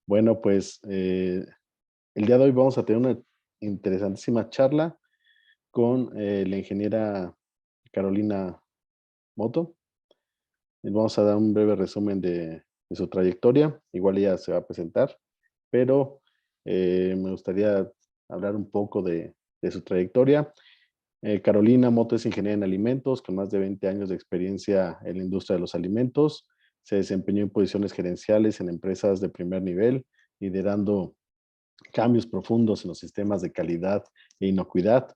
Bueno, pues el día de hoy vamos a tener una interesantísima charla con la ingeniera Carolina Moto. Les vamos a dar un breve resumen de su trayectoria. Igual ella se va a presentar, pero me gustaría hablar un poco de su trayectoria. Carolina Moto es ingeniera en alimentos con más de 20 años de experiencia en la industria de los alimentos. Se desempeñó en posiciones gerenciales en empresas de primer nivel, liderando cambios profundos en los sistemas de calidad e inocuidad.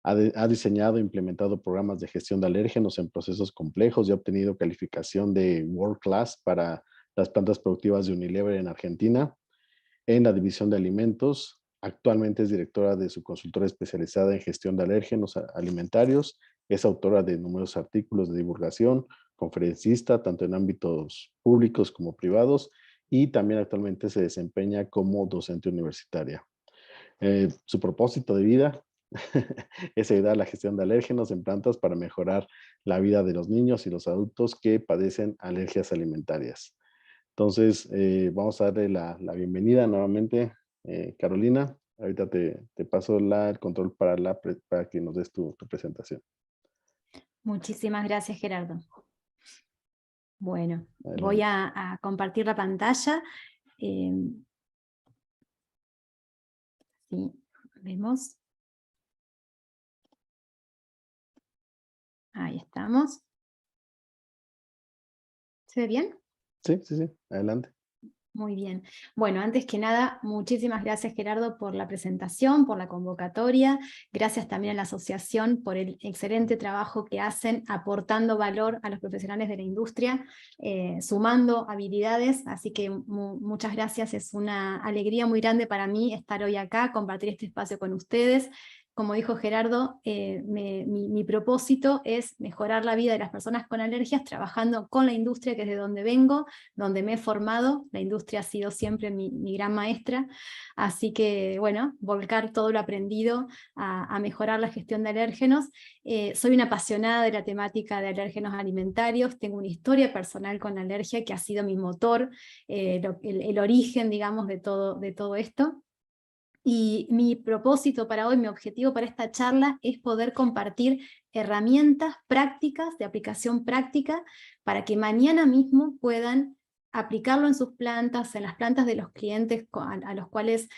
Ha diseñado e implementado programas de gestión de alérgenos en procesos complejos y ha obtenido calificación de World Class para las plantas productivas de Unilever en Argentina, en la división de alimentos. Actualmente es directora de su consultora especializada en gestión de alérgenos alimentarios. Es autora de numerosos artículos de divulgación, conferencista, tanto en ámbitos públicos como privados, y también actualmente se desempeña como docente universitaria. Su propósito de vida es ayudar a la gestión de alérgenos en plantas para mejorar la vida de los niños y los adultos que padecen alergias alimentarias. Entonces, vamos a darle la bienvenida nuevamente, Carolina. Ahorita te paso el control para que nos des tu presentación. Muchísimas gracias, Gerardo. Bueno, voy Adelante. a compartir la pantalla. Sí, vemos. Ahí estamos. ¿Se ve bien? Sí, sí, sí, adelante. Muy bien. Bueno, antes que nada, muchísimas gracias, Gerardo, por la presentación, por la convocatoria. Gracias también a la asociación por el excelente trabajo que hacen, aportando valor a los profesionales de la industria, sumando habilidades. Así que muchas gracias. Es una alegría muy grande para mí estar hoy acá, compartir este espacio con ustedes. Como dijo Gerardo, mi propósito es mejorar la vida de las personas con alergias trabajando con la industria, que es de donde vengo, donde me he formado. La industria ha sido siempre mi gran maestra, así que bueno, volcar todo lo aprendido a mejorar la gestión de alérgenos. Soy una apasionada de la temática de alérgenos alimentarios, tengo una historia personal con la alergia que ha sido mi motor, el origen, digamos, de todo esto. Y mi propósito para hoy, mi objetivo para esta charla es poder compartir herramientas prácticas, de aplicación práctica, para que mañana mismo puedan aplicarlo en sus plantas, en las plantas de los clientes con los cuales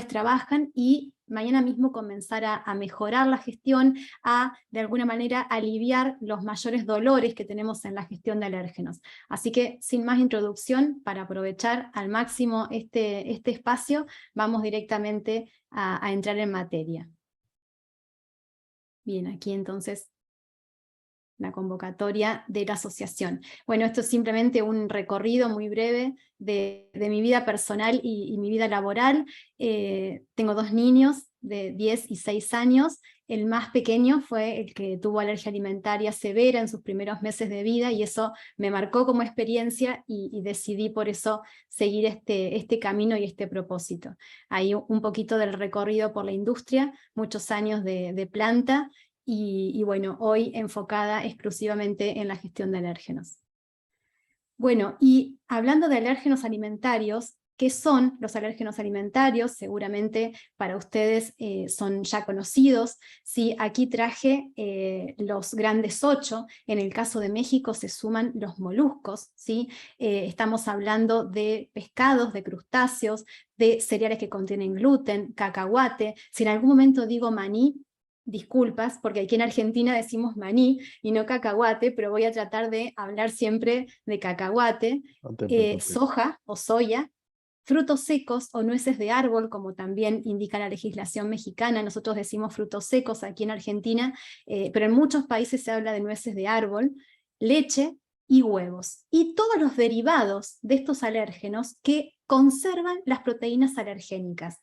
trabajan, y mañana mismo comenzar a mejorar la gestión, a de alguna manera aliviar los mayores dolores que tenemos en la gestión de alérgenos. Así que sin más introducción, para aprovechar al máximo este espacio, vamos directamente a entrar en materia. Bien, aquí entonces la convocatoria de la asociación. Bueno, esto es simplemente un recorrido muy breve de mi vida personal y mi vida laboral. Tengo 2 niños de 10 y 6 años. El más pequeño fue el que tuvo alergia alimentaria severa en sus primeros meses de vida, y eso me marcó como experiencia, y decidí por eso seguir este camino y este propósito. Hay un poquito del recorrido por la industria, muchos años de planta, y bueno, hoy enfocada exclusivamente en la gestión de alérgenos. Bueno, y hablando de alérgenos alimentarios, ¿qué son los alérgenos alimentarios? Seguramente para ustedes son ya conocidos. Sí, aquí traje los grandes 8. En el caso de México se suman los moluscos, ¿sí? Estamos hablando de pescados, de crustáceos, de cereales que contienen gluten, cacahuate. Si en algún momento digo maní, disculpas, porque aquí en Argentina decimos maní y no cacahuate, pero voy a tratar de hablar siempre de cacahuate, No te preocupes. soja o soya, frutos secos o nueces de árbol, como también indica la legislación mexicana. Nosotros decimos frutos secos aquí en Argentina, pero en muchos países se habla de nueces de árbol, leche y huevos. Y todos los derivados de estos alérgenos que conservan las proteínas alergénicas.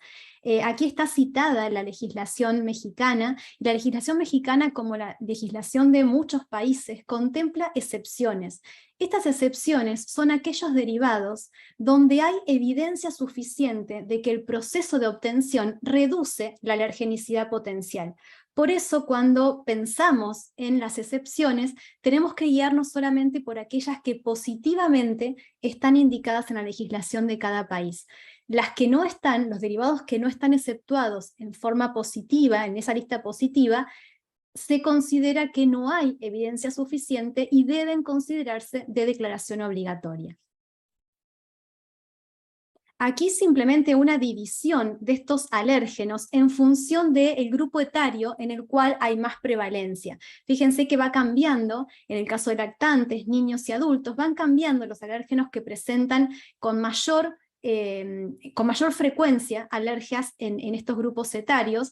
Aquí está citada la legislación mexicana, y la legislación mexicana, como la legislación de muchos países, contempla excepciones. Estas excepciones son aquellos derivados donde hay evidencia suficiente de que el proceso de obtención reduce la alergenicidad potencial. Por eso, cuando pensamos en las excepciones, tenemos que guiarnos solamente por aquellas que positivamente están indicadas en la legislación de cada país. Las que no están, los derivados que no están exceptuados en forma positiva, en esa lista positiva, se considera que no hay evidencia suficiente y deben considerarse de declaración obligatoria. Aquí simplemente una división de estos alérgenos en función del grupo etario en el cual hay más prevalencia. Fíjense que va cambiando, en el caso de lactantes, niños y adultos, van cambiando los alérgenos que presentan con mayor frecuencia alergias en estos grupos etarios.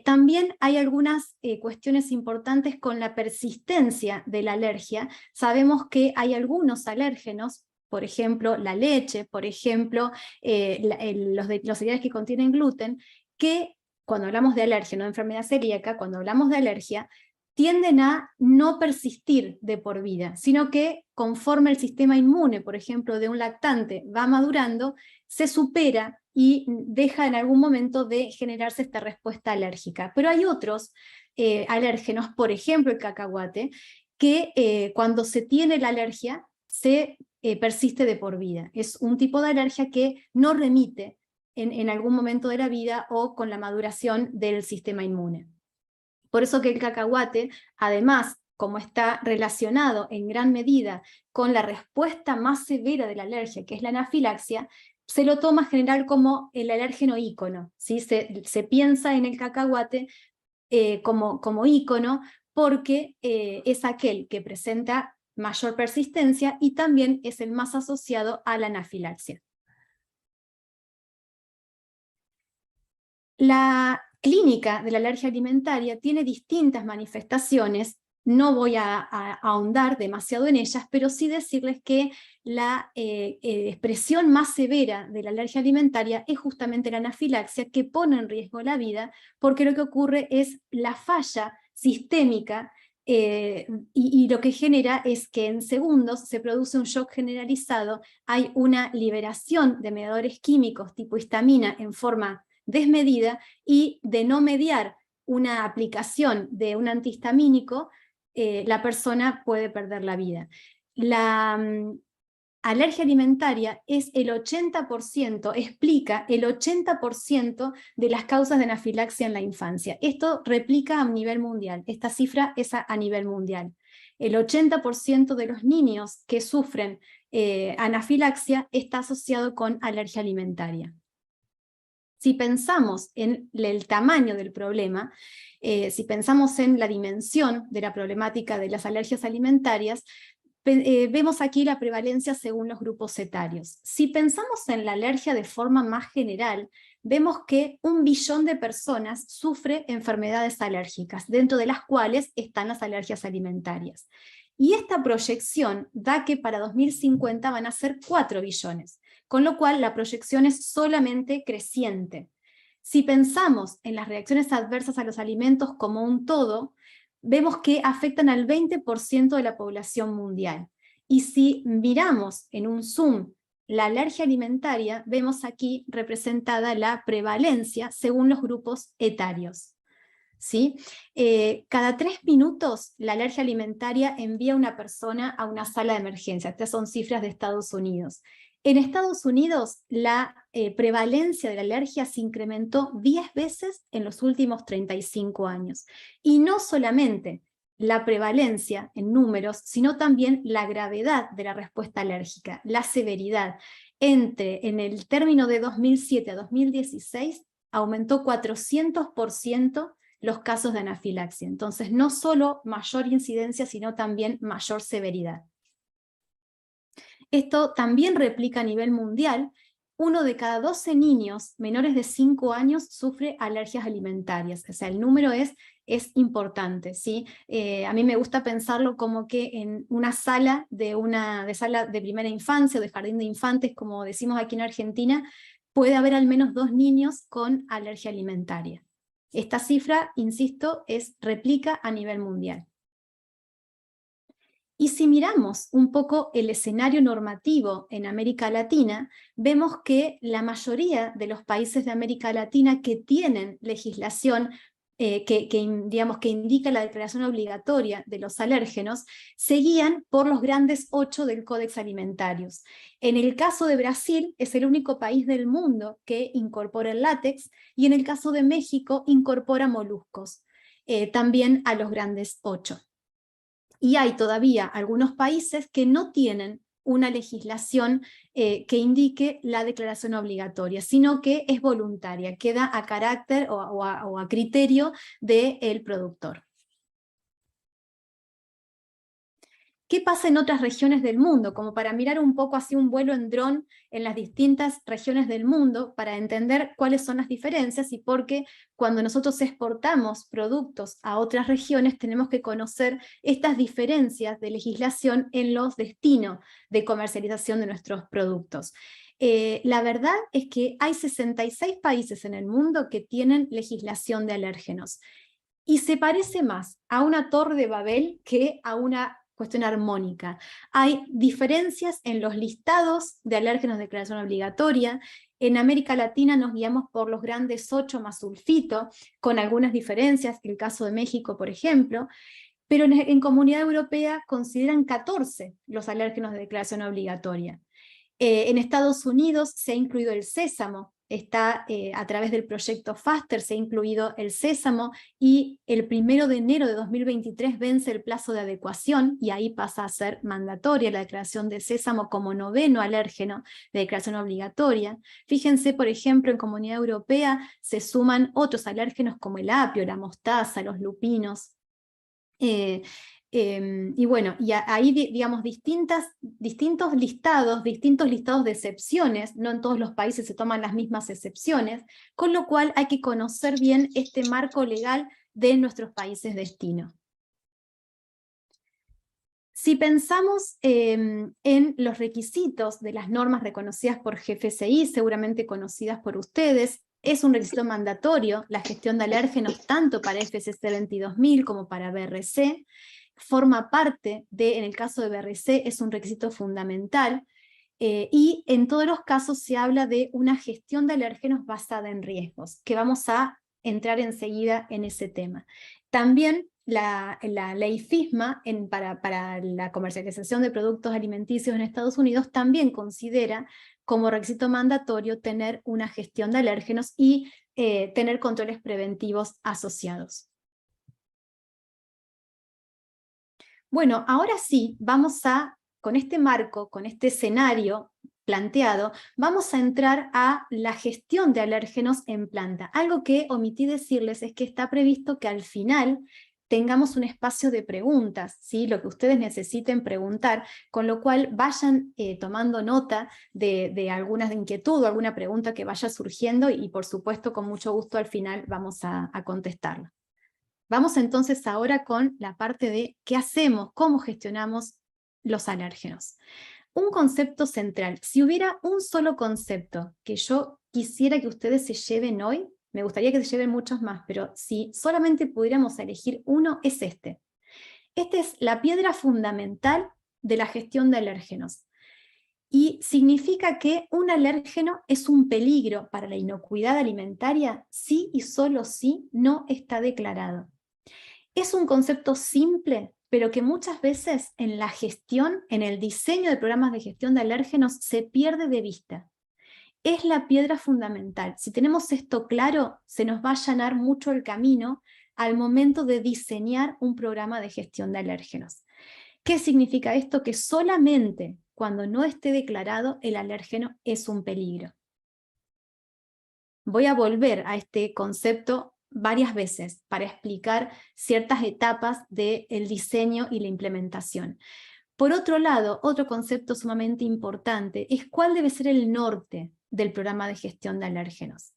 También hay algunas cuestiones importantes con la persistencia de la alergia. Sabemos que hay algunos alérgenos, por ejemplo, la leche, por ejemplo, los cereales que contienen gluten, que cuando hablamos de alergia, no de enfermedad celíaca, cuando hablamos de alergia, tienden a no persistir de por vida, sino que conforme el sistema inmune, por ejemplo, de un lactante va madurando, se supera y deja en algún momento de generarse esta respuesta alérgica. Pero hay otros alérgenos, por ejemplo el cacahuate, que cuando se tiene la alergia se persiste de por vida. Es un tipo de alergia que no remite en algún momento de la vida o con la maduración del sistema inmune. Por eso que el cacahuate, además, como está relacionado en gran medida con la respuesta más severa de la alergia, que es la anafilaxia, se lo toma en general como el alérgeno ícono, ¿sí? Se piensa en el cacahuate como ícono porque es aquel que presenta mayor persistencia y también es el más asociado a la anafilaxia. La clínica de la alergia alimentaria tiene distintas manifestaciones, no voy a ahondar demasiado en ellas, pero sí decirles que la expresión más severa de la alergia alimentaria es justamente la anafilaxia, que pone en riesgo la vida, porque lo que ocurre es la falla sistémica y lo que genera es que en segundos se produce un shock generalizado, hay una liberación de mediadores químicos tipo histamina en forma desmedida, y de no mediar una aplicación de un antihistamínico, la persona puede perder la vida. La alergia alimentaria es el 80%, explica el 80% de las causas de anafilaxia en la infancia. Esto replica a nivel mundial, esta cifra es a nivel mundial. El 80% de los niños que sufren anafilaxia está asociado con alergia alimentaria. Si pensamos en el tamaño del problema, si pensamos en la dimensión de la problemática de las alergias alimentarias, vemos aquí la prevalencia según los grupos etarios. Si pensamos en la alergia de forma más general, vemos que 1 billón de personas sufre enfermedades alérgicas, dentro de las cuales están las alergias alimentarias. Y esta proyección da que para 2050 van a ser 4 billones, con lo cual la proyección es solamente creciente. Si pensamos en las reacciones adversas a los alimentos como un todo, vemos que afectan al 20% de la población mundial. Y si miramos en un zoom la alergia alimentaria, vemos aquí representada la prevalencia según los grupos etarios. ¿Sí? Cada 3 minutos la alergia alimentaria envía a una persona a una sala de emergencia. Estas son cifras de Estados Unidos. En Estados Unidos la prevalencia de la alergia se incrementó 10 veces en los últimos 35 años. Y no solamente la prevalencia en números, sino también la gravedad de la respuesta alérgica, la severidad. En el término de 2007 a 2016 aumentó 400% los casos de anafilaxia. Entonces, no solo mayor incidencia, sino también mayor severidad. Esto también replica a nivel mundial. 1 de cada 12 niños menores de 5 años sufre alergias alimentarias. O sea, el número es importante, ¿sí? A mí me gusta pensarlo como que en una sala sala de primera infancia o de jardín de infantes, como decimos aquí en Argentina, puede haber al menos 2 niños con alergia alimentaria. Esta cifra, insisto, replica a nivel mundial. Y si miramos un poco el escenario normativo en América Latina, vemos que la mayoría de los países de América Latina que tienen legislación digamos, que indica la declaración obligatoria de los alérgenos, se guían por los grandes 8 del Codex Alimentarius. En el caso de Brasil, es el único país del mundo que incorpora el látex, y en el caso de México incorpora moluscos, también a los grandes 8. Y hay todavía algunos países que no tienen una legislación que indique la declaración obligatoria, sino que es voluntaria, queda a carácter o a criterio del productor. ¿Qué pasa en otras regiones del mundo? Como para mirar un poco así un vuelo en dron en las distintas regiones del mundo, para entender cuáles son las diferencias y por qué cuando nosotros exportamos productos a otras regiones tenemos que conocer estas diferencias de legislación en los destinos de comercialización de nuestros productos. La verdad es que hay 66 países en el mundo que tienen legislación de alérgenos, y se parece más a una torre de Babel que a una cuestión armónica. Hay diferencias en los listados de alérgenos de declaración obligatoria. En América Latina nos guiamos por los grandes 8 más sulfito, con algunas diferencias, el caso de México, por ejemplo, pero en Comunidad Europea consideran 14 los alérgenos de declaración obligatoria. En Estados Unidos se ha incluido el sésamo, está a través del proyecto FASTER se ha incluido el sésamo, y el 1 de enero de 2023 vence el plazo de adecuación, y ahí pasa a ser mandatoria la declaración de sésamo como 9º alérgeno de declaración obligatoria. Fíjense, por ejemplo, en Comunidad Europea se suman otros alérgenos como el apio, la mostaza, los lupinos. Y bueno, y ahí digamos distintos listados de excepciones, no en todos los países se toman las mismas excepciones, con lo cual hay que conocer bien este marco legal de nuestros países destino. Si pensamos en los requisitos de las normas reconocidas por GFCI, seguramente conocidas por ustedes, es un requisito mandatorio la gestión de alérgenos tanto para FCC 22000 como para BRC. Forma parte en el caso de BRC, es un requisito fundamental, y en todos los casos se habla de una gestión de alérgenos basada en riesgos, que vamos a entrar enseguida en ese tema. También la ley FISMA para la comercialización de productos alimenticios en Estados Unidos también considera como requisito mandatorio tener una gestión de alérgenos y tener controles preventivos asociados. Bueno, ahora sí, con este marco, con este escenario planteado, vamos a entrar a la gestión de alérgenos en planta. Algo que omití decirles es que está previsto que al final tengamos un espacio de preguntas, ¿sí? Lo que ustedes necesiten preguntar, con lo cual vayan tomando nota de alguna inquietud o alguna pregunta que vaya surgiendo, y por supuesto con mucho gusto al final vamos a contestarla. Vamos entonces ahora con la parte de qué hacemos, cómo gestionamos los alérgenos. Un concepto central. Si hubiera un solo concepto que yo quisiera que ustedes se lleven hoy, me gustaría que se lleven muchos más, pero si solamente pudiéramos elegir uno, es este. Esta es la piedra fundamental de la gestión de alérgenos. Y significa que un alérgeno es un peligro para la inocuidad alimentaria si y solo si no está declarado. Es un concepto simple, pero que muchas veces en la gestión, en el diseño de programas de gestión de alérgenos, se pierde de vista. Es la piedra fundamental. Si tenemos esto claro, se nos va a allanar mucho el camino al momento de diseñar un programa de gestión de alérgenos. ¿Qué significa esto? Que solamente cuando no esté declarado el alérgeno es un peligro. Voy a volver a este concepto varias veces para explicar ciertas etapas del diseño y la implementación. Por otro lado, otro concepto sumamente importante es cuál debe ser el norte del programa de gestión de alérgenos.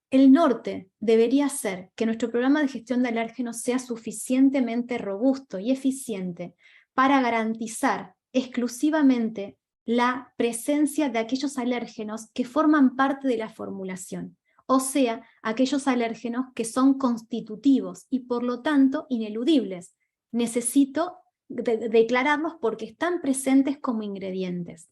El norte debería ser que nuestro programa de gestión de alérgenos sea suficientemente robusto y eficiente para garantizar exclusivamente la presencia de aquellos alérgenos que forman parte de la formulación, o sea, aquellos alérgenos que son constitutivos y por lo tanto ineludibles. Necesito declararlos porque están presentes como ingredientes.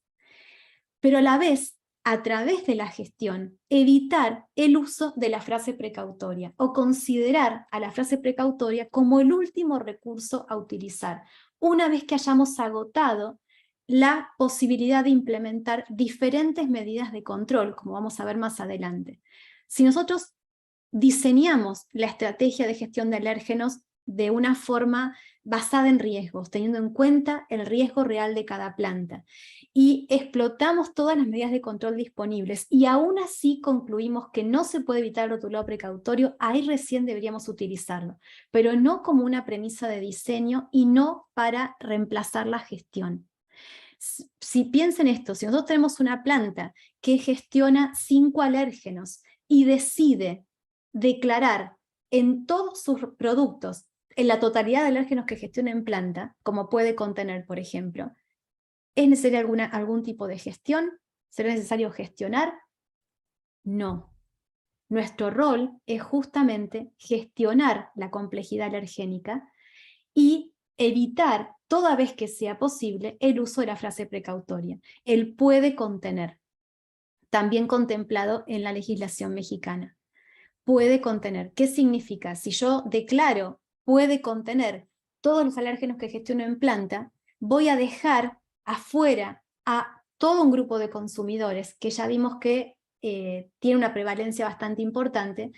Pero a la vez a través de la gestión, evitar el uso de la frase precautoria o considerar a la frase precautoria como el último recurso a utilizar, una vez que hayamos agotado la posibilidad de implementar diferentes medidas de control, como vamos a ver más adelante. Si nosotros diseñamos la estrategia de gestión de alérgenos de una forma basada en riesgos, teniendo en cuenta el riesgo real de cada planta, y explotamos todas las medidas de control disponibles, y aún así concluimos que no se puede evitar el rotulado precautorio, ahí recién deberíamos utilizarlo, pero no como una premisa de diseño y no para reemplazar la gestión. Si piensen esto, si nosotros tenemos una planta que gestiona 5 alérgenos y decide declarar en todos sus productos, en la totalidad de alérgenos que gestiona en planta, como puede contener, por ejemplo, ¿es necesaria algún tipo de gestión? ¿Será necesario gestionar? No. Nuestro rol es justamente gestionar la complejidad alergénica y evitar, toda vez que sea posible, el uso de la frase precautoria. El puede contener, también contemplado en la legislación mexicana. Puede contener. ¿Qué significa? Si yo declaro puede contener todos los alérgenos que gestiono en planta, voy a dejar afuera a todo un grupo de consumidores que ya vimos que tiene una prevalencia bastante importante.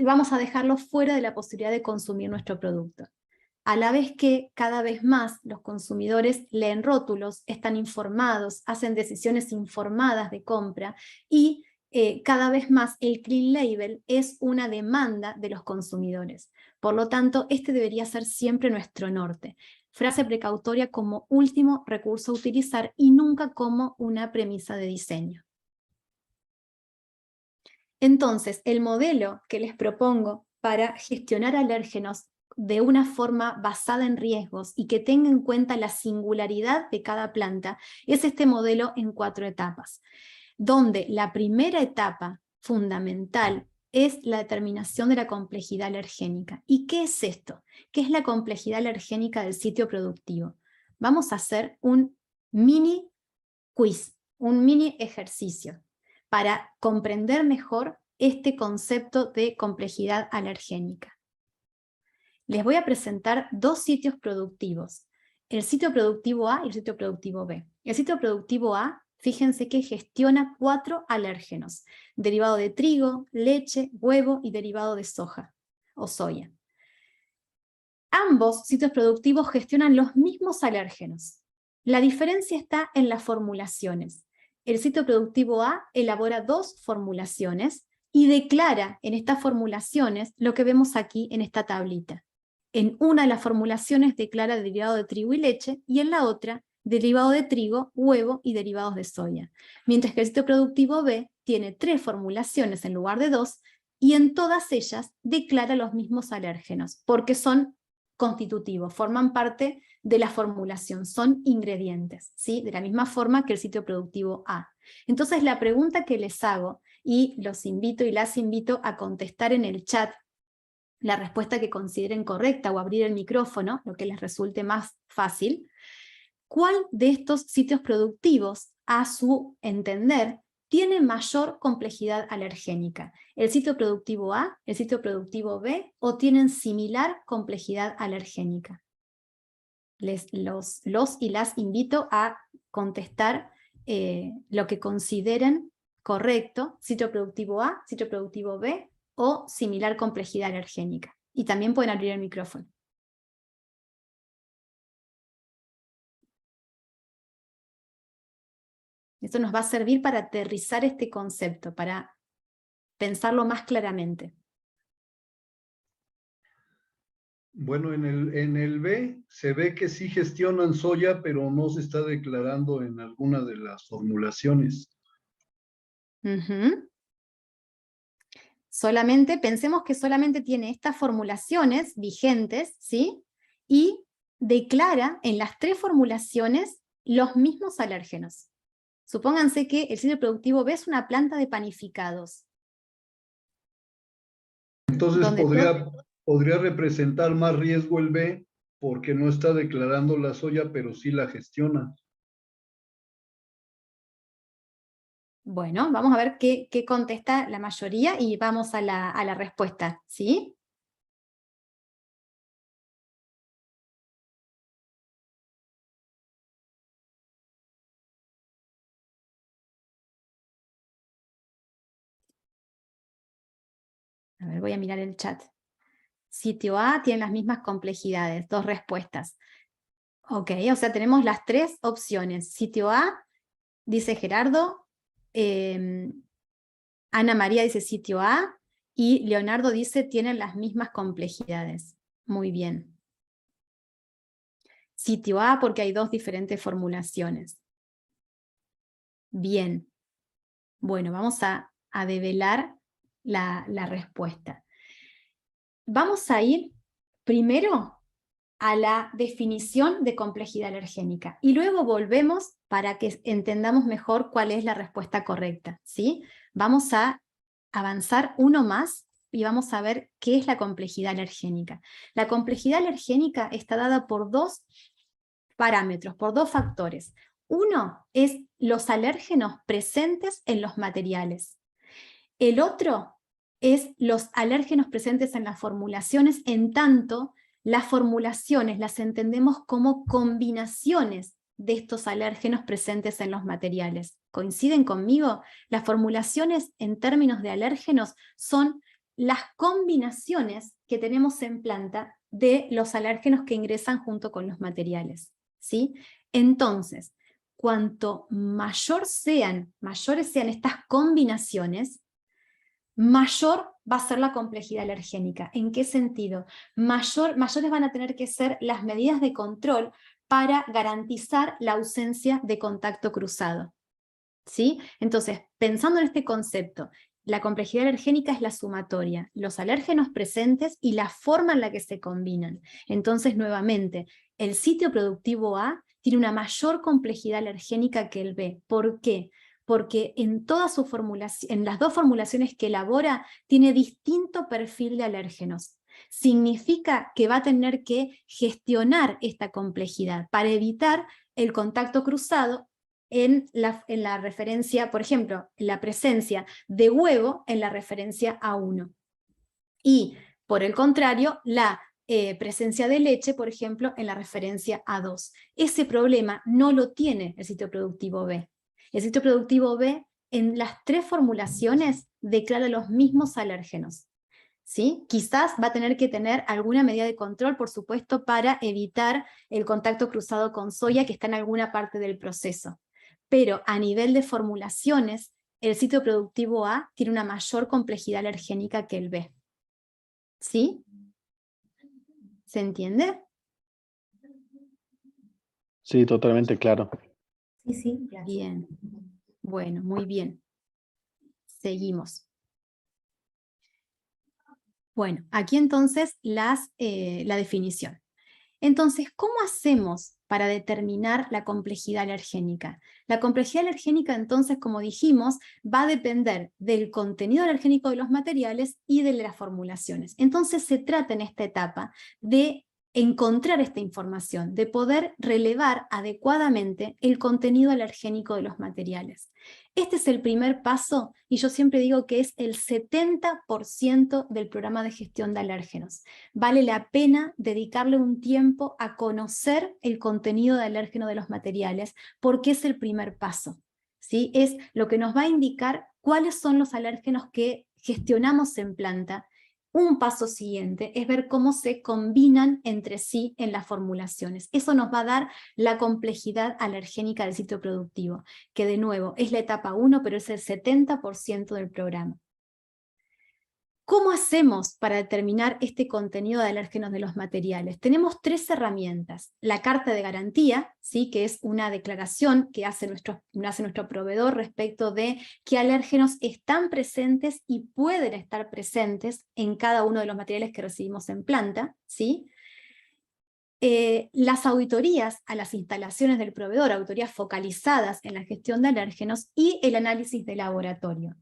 Vamos a dejarlos fuera de la posibilidad de consumir nuestro producto. A la vez que cada vez más los consumidores leen rótulos, están informados, hacen decisiones informadas de compra y cada vez más el clean label es una demanda de los consumidores. Por lo tanto, este debería ser siempre nuestro norte. Frase precautoria como último recurso a utilizar y nunca como una premisa de diseño. Entonces, el modelo que les propongo para gestionar alérgenos de una forma basada en riesgos y que tenga en cuenta la singularidad de cada planta es este modelo en 4 etapas, donde la primera etapa fundamental es la determinación de la complejidad alergénica. ¿Y qué es esto? ¿Qué es la complejidad alergénica del sitio productivo? Vamos a hacer un mini quiz, un mini ejercicio para comprender mejor este concepto de complejidad alergénica. Les voy a presentar 2 sitios productivos, el sitio productivo A y el sitio productivo B. El sitio productivo A, fíjense que gestiona 4 alérgenos, derivado de trigo, leche, huevo y derivado de soja o soya. Ambos sitios productivos gestionan los mismos alérgenos. La diferencia está en las formulaciones. El sitio productivo A elabora 2 formulaciones y declara en estas formulaciones lo que vemos aquí en esta tablita. En una de las formulaciones declara derivado de trigo y leche y en la otra derivado de trigo, huevo y derivados de soya. Mientras que el sitio productivo B tiene 3 formulaciones en lugar de 2 y en todas ellas declara los mismos alérgenos porque son constitutivos, forman parte de la formulación, son ingredientes, ¿sí? De la misma forma que el sitio productivo A. Entonces la pregunta que les hago, y los invito y las invito a contestar en el chat la respuesta que consideren correcta o abrir el micrófono, lo que les resulte más fácil, ¿cuál de estos sitios productivos, a su entender, tiene mayor complejidad alergénica? ¿El sitio productivo A, el sitio productivo B, o tienen similar complejidad alergénica? Los y las invito a contestar lo que consideren correcto, sitio productivo A, sitio productivo B, o similar complejidad alergénica. Y también pueden abrir el micrófono. Esto nos va a servir para aterrizar este concepto, para pensarlo más claramente. Bueno, en el B se ve que sí gestionan soya, pero no se está declarando en alguna de las formulaciones. Solamente, pensemos que solamente tiene estas formulaciones vigentes, ¿sí? Y declara en las 3 formulaciones los mismos alérgenos. Supónganse que el sitio productivo B es una planta de panificados. Entonces podría representar más riesgo el B porque no está declarando la soya, pero sí la gestiona. Bueno, vamos a ver qué contesta la mayoría y vamos a la respuesta, ¿sí? A ver, voy a mirar el chat. Sitio A tiene las mismas complejidades, 2 respuestas. Ok, o sea, tenemos las 3 opciones. Sitio A, dice Gerardo, Ana María dice sitio A, y Leonardo dice tienen las mismas complejidades. Muy bien. Sitio A porque hay 2 diferentes formulaciones. Bien. Bueno, vamos a develar la respuesta. Vamos a ir primero a la definición de complejidad alergénica y luego volvemos para que entendamos mejor cuál es la respuesta correcta, ¿sí? Vamos a avanzar uno más y vamos a ver qué es la complejidad alergénica. La complejidad alergénica está dada por 2 parámetros, por 2 factores. Uno es los alérgenos presentes en los materiales. El otro es los alérgenos presentes en las formulaciones, en tanto las formulaciones las entendemos como combinaciones de estos alérgenos presentes en los materiales. ¿Coinciden conmigo? Las formulaciones en términos de alérgenos son las combinaciones que tenemos en planta de los alérgenos que ingresan junto con los materiales, ¿sí? Entonces, cuanto mayores sean estas combinaciones, mayor va a ser la complejidad alergénica. ¿En qué sentido? Mayores van a tener que ser las medidas de control para garantizar la ausencia de contacto cruzado, ¿sí? Entonces, pensando en este concepto, la complejidad alergénica es la sumatoria, los alérgenos presentes y la forma en la que se combinan. Entonces, nuevamente, el sitio productivo A tiene una mayor complejidad alergénica que el B. ¿Por qué? Porque en las 2 formulaciones que elabora, tiene distinto perfil de alérgenos. Significa que va a tener que gestionar esta complejidad para evitar el contacto cruzado en la referencia, por ejemplo, la presencia de huevo en la referencia A1. Y, por el contrario, la presencia de leche, por ejemplo, en la referencia A2. Ese problema no lo tiene el sitio productivo B. El sitio productivo B, en las 3 formulaciones, declara los mismos alérgenos, ¿sí? Quizás va a tener que tener alguna medida de control, por supuesto, para evitar el contacto cruzado con soya que está en alguna parte del proceso. Pero a nivel de formulaciones, el sitio productivo A tiene una mayor complejidad alergénica que el B. ¿Sí? ¿Se entiende? Sí, totalmente claro. Sí, bien. Bueno, muy bien. Seguimos. Bueno, aquí entonces la definición. Entonces, ¿cómo hacemos para determinar la complejidad alergénica? La complejidad alergénica, entonces, como dijimos, va a depender del contenido alergénico de los materiales y de las formulaciones. Entonces, se trata en esta etapa de encontrar esta información, de poder relevar adecuadamente el contenido alergénico de los materiales. Este es el primer paso, y yo siempre digo que es el 70% del programa de gestión de alérgenos. Vale la pena dedicarle un tiempo a conocer el contenido de alérgeno de los materiales, porque es el primer paso, ¿sí? Es lo que nos va a indicar cuáles son los alérgenos que gestionamos en planta. Un paso siguiente es ver cómo se combinan entre sí en las formulaciones. Eso nos va a dar la complejidad alergénica del sitio productivo, que de nuevo es la etapa 1, pero es el 70% del programa. ¿Cómo hacemos para determinar este contenido de alérgenos de los materiales? Tenemos 3 herramientas. La carta de garantía, ¿sí? Que es una declaración que hace nuestro proveedor respecto de qué alérgenos están presentes y pueden estar presentes en cada uno de los materiales que recibimos en planta, ¿sí? Las auditorías a las instalaciones del proveedor, auditorías focalizadas en la gestión de alérgenos, y el análisis de laboratorio.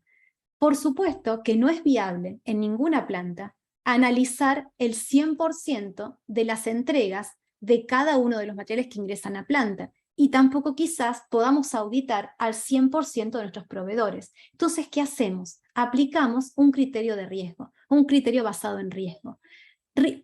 Por supuesto que no es viable en ninguna planta analizar el 100% de las entregas de cada uno de los materiales que ingresan a planta. y tampoco quizás podamos auditar al 100% de nuestros proveedores. Entonces, ¿qué hacemos? Aplicamos un criterio de riesgo, un criterio basado en riesgo.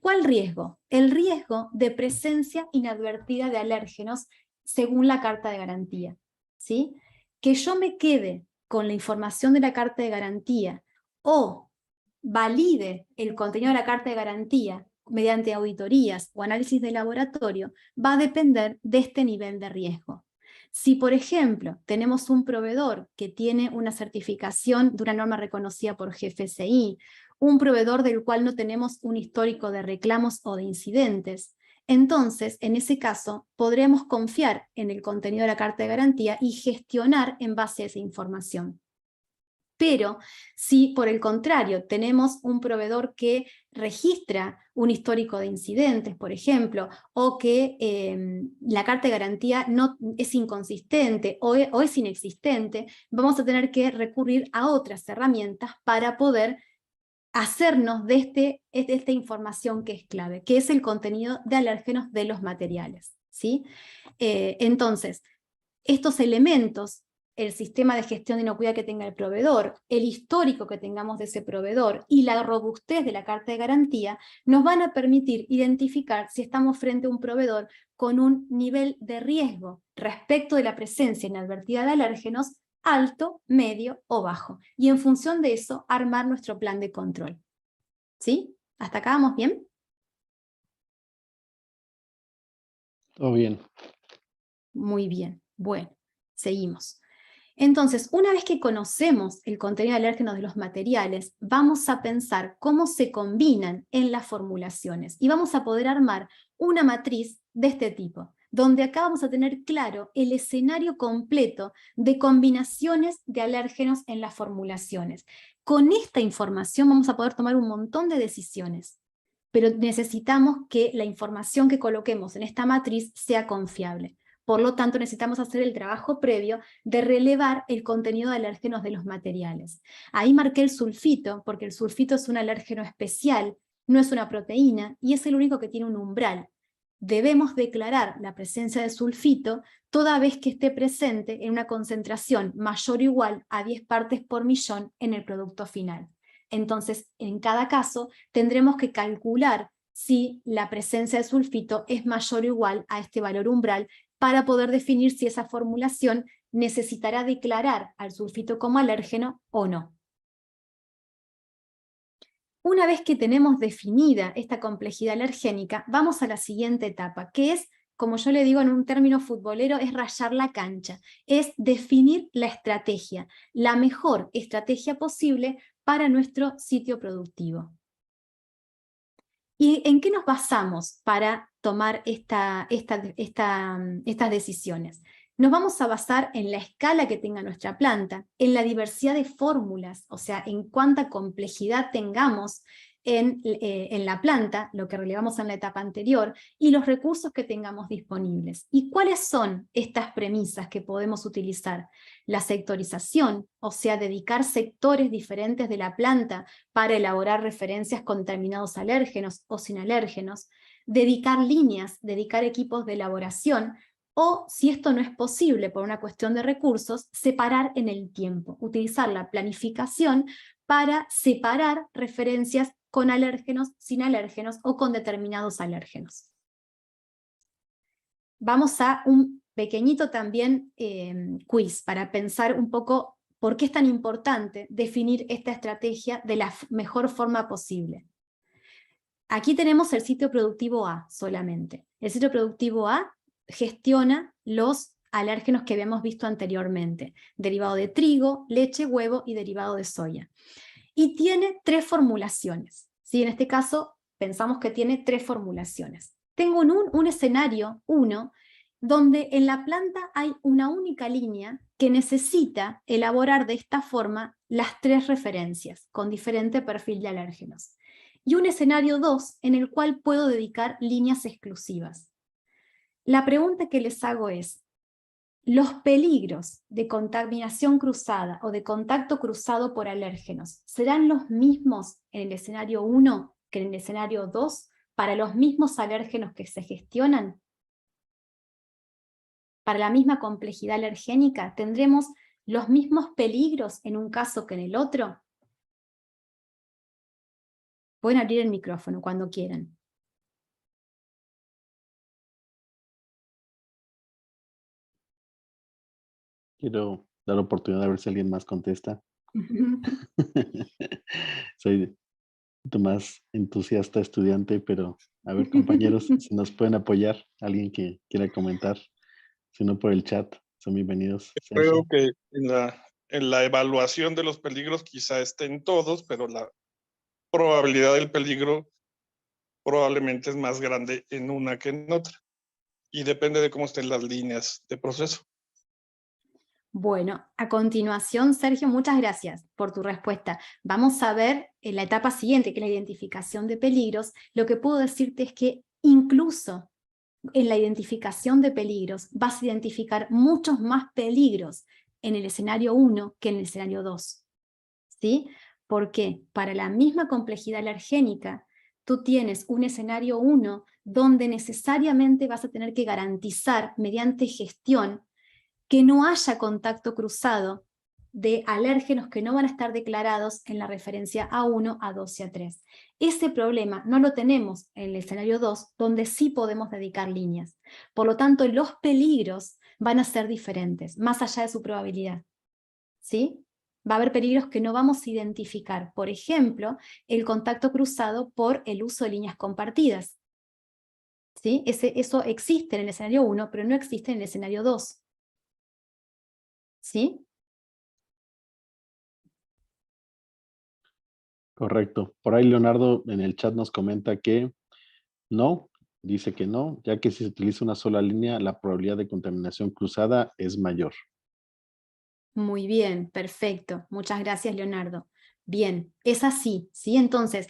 ¿Cuál riesgo? El riesgo de presencia inadvertida de alérgenos según la carta de garantía, ¿sí? Que yo me quede con la información de la carta de garantía o valide el contenido de la carta de garantía mediante auditorías o análisis de laboratorio, va a depender de este nivel de riesgo. Si, por ejemplo, tenemos un proveedor que tiene una certificación de una norma reconocida por GFCI, un proveedor del cual no tenemos un histórico de reclamos o de incidentes, entonces, en ese caso, podremos confiar en el contenido de la carta de garantía y gestionar en base a esa información. Pero si por el contrario tenemos un proveedor que registra un histórico de incidentes, por ejemplo, o que la carta de garantía no es inconsistente o es inexistente, vamos a tener que recurrir a otras herramientas para poder hacernos de esta información que es clave, que es el contenido de alérgenos de los materiales, ¿sí? Entonces, estos elementos, el sistema de gestión de inocuidad que tenga el proveedor, el histórico que tengamos de ese proveedor y la robustez de la carta de garantía, nos van a permitir identificar si estamos frente a un proveedor con un nivel de riesgo respecto de la presencia inadvertida de alérgenos alto, medio o bajo. Y en función de eso, armar nuestro plan de control. ¿Sí? ¿Hasta acá vamos bien? Todo bien. Muy bien. Bueno, seguimos. Entonces, una vez que conocemos el contenido de alérgenos de los materiales, vamos a pensar cómo se combinan en las formulaciones y vamos a poder armar una matriz de este tipo, donde acá vamos a tener claro el escenario completo de combinaciones de alérgenos en las formulaciones. Con esta información vamos a poder tomar un montón de decisiones, pero necesitamos que la información que coloquemos en esta matriz sea confiable. Por lo tanto, necesitamos hacer el trabajo previo de relevar el contenido de alérgenos de los materiales. Ahí marqué el sulfito, porque el sulfito es un alérgeno especial, no es una proteína, y es el único que tiene un umbral. Debemos declarar la presencia de sulfito toda vez que esté presente en una concentración mayor o igual a 10 partes por millón en el producto final. Entonces, en cada caso, tendremos que calcular si la presencia de sulfito es mayor o igual a este valor umbral para poder definir si esa formulación necesitará declarar al sulfito como alérgeno o no. Una vez que tenemos definida esta complejidad alergénica, vamos a la siguiente etapa, que es, como yo le digo en un término futbolero, es rayar la cancha, es definir la estrategia, la mejor estrategia posible para nuestro sitio productivo. ¿Y en qué nos basamos para tomar estas decisiones? Nos vamos a basar en la escala que tenga nuestra planta, en la diversidad de fórmulas, o sea, en cuánta complejidad tengamos en la planta, lo que relevamos en la etapa anterior, y los recursos que tengamos disponibles. ¿Y cuáles son estas premisas que podemos utilizar? La sectorización, o sea, dedicar sectores diferentes de la planta para elaborar referencias con determinados alérgenos o sin alérgenos, dedicar líneas, dedicar equipos de elaboración, o si esto no es posible por una cuestión de recursos, separar en el tiempo, utilizar la planificación para separar referencias con alérgenos, sin alérgenos o con determinados alérgenos. Vamos a un pequeñito también quiz para pensar un poco por qué es tan importante definir esta estrategia de la mejor forma posible. Aquí tenemos el sitio productivo A solamente. El sitio productivo A gestiona los alérgenos que habíamos visto anteriormente, derivado de trigo, leche, huevo y derivado de soya. Y tiene 3 formulaciones. ¿Sí? En este caso pensamos que tiene 3 formulaciones. Tengo un escenario 1 donde en la planta hay una única línea que necesita elaborar de esta forma las 3 referencias con diferente perfil de alérgenos. Y un escenario 2 en el cual puedo dedicar líneas exclusivas. La pregunta que les hago es, ¿los peligros de contaminación cruzada o de contacto cruzado por alérgenos serán los mismos en el escenario 1 que en el escenario 2 para los mismos alérgenos que se gestionan? para la misma complejidad alergénica, ¿tendremos los mismos peligros en un caso que en el otro? Pueden abrir el micrófono cuando quieran. Quiero dar la oportunidad de ver si alguien más contesta. Soy tu más entusiasta estudiante, pero a ver, compañeros, si nos pueden apoyar, alguien que quiera comentar, si no por el chat, son bienvenidos. Creo Sergio. que en la evaluación de los peligros quizá estén todos, pero la probabilidad del peligro probablemente es más grande en una que en otra. Y depende de cómo estén las líneas de proceso. Bueno, a continuación, Sergio, muchas gracias por tu respuesta. Vamos a ver en la etapa siguiente, que es la identificación de peligros. Lo que puedo decirte es que incluso en la identificación de peligros vas a identificar muchos más peligros en el escenario 1 que en el escenario 2. ¿Sí? Porque para la misma complejidad alergénica, tú tienes un escenario 1 donde necesariamente vas a tener que garantizar mediante gestión que no haya contacto cruzado de alérgenos que no van a estar declarados en la referencia A1, A2 y A3. Ese problema no lo tenemos en el escenario 2, donde sí podemos dedicar líneas. Por lo tanto, los peligros van a ser diferentes, más allá de su probabilidad. ¿Sí? Va a haber peligros que no vamos a identificar. Por ejemplo, el contacto cruzado por el uso de líneas compartidas. ¿Sí? Eso existe en el escenario 1, pero no existe en el escenario 2. ¿Sí? Correcto. Por ahí Leonardo en el chat nos comenta que no, dice que no, ya que si se utiliza una sola línea, la probabilidad de contaminación cruzada es mayor. Muy bien, perfecto. Muchas gracias, Leonardo. Bien, es así, ¿sí? Entonces,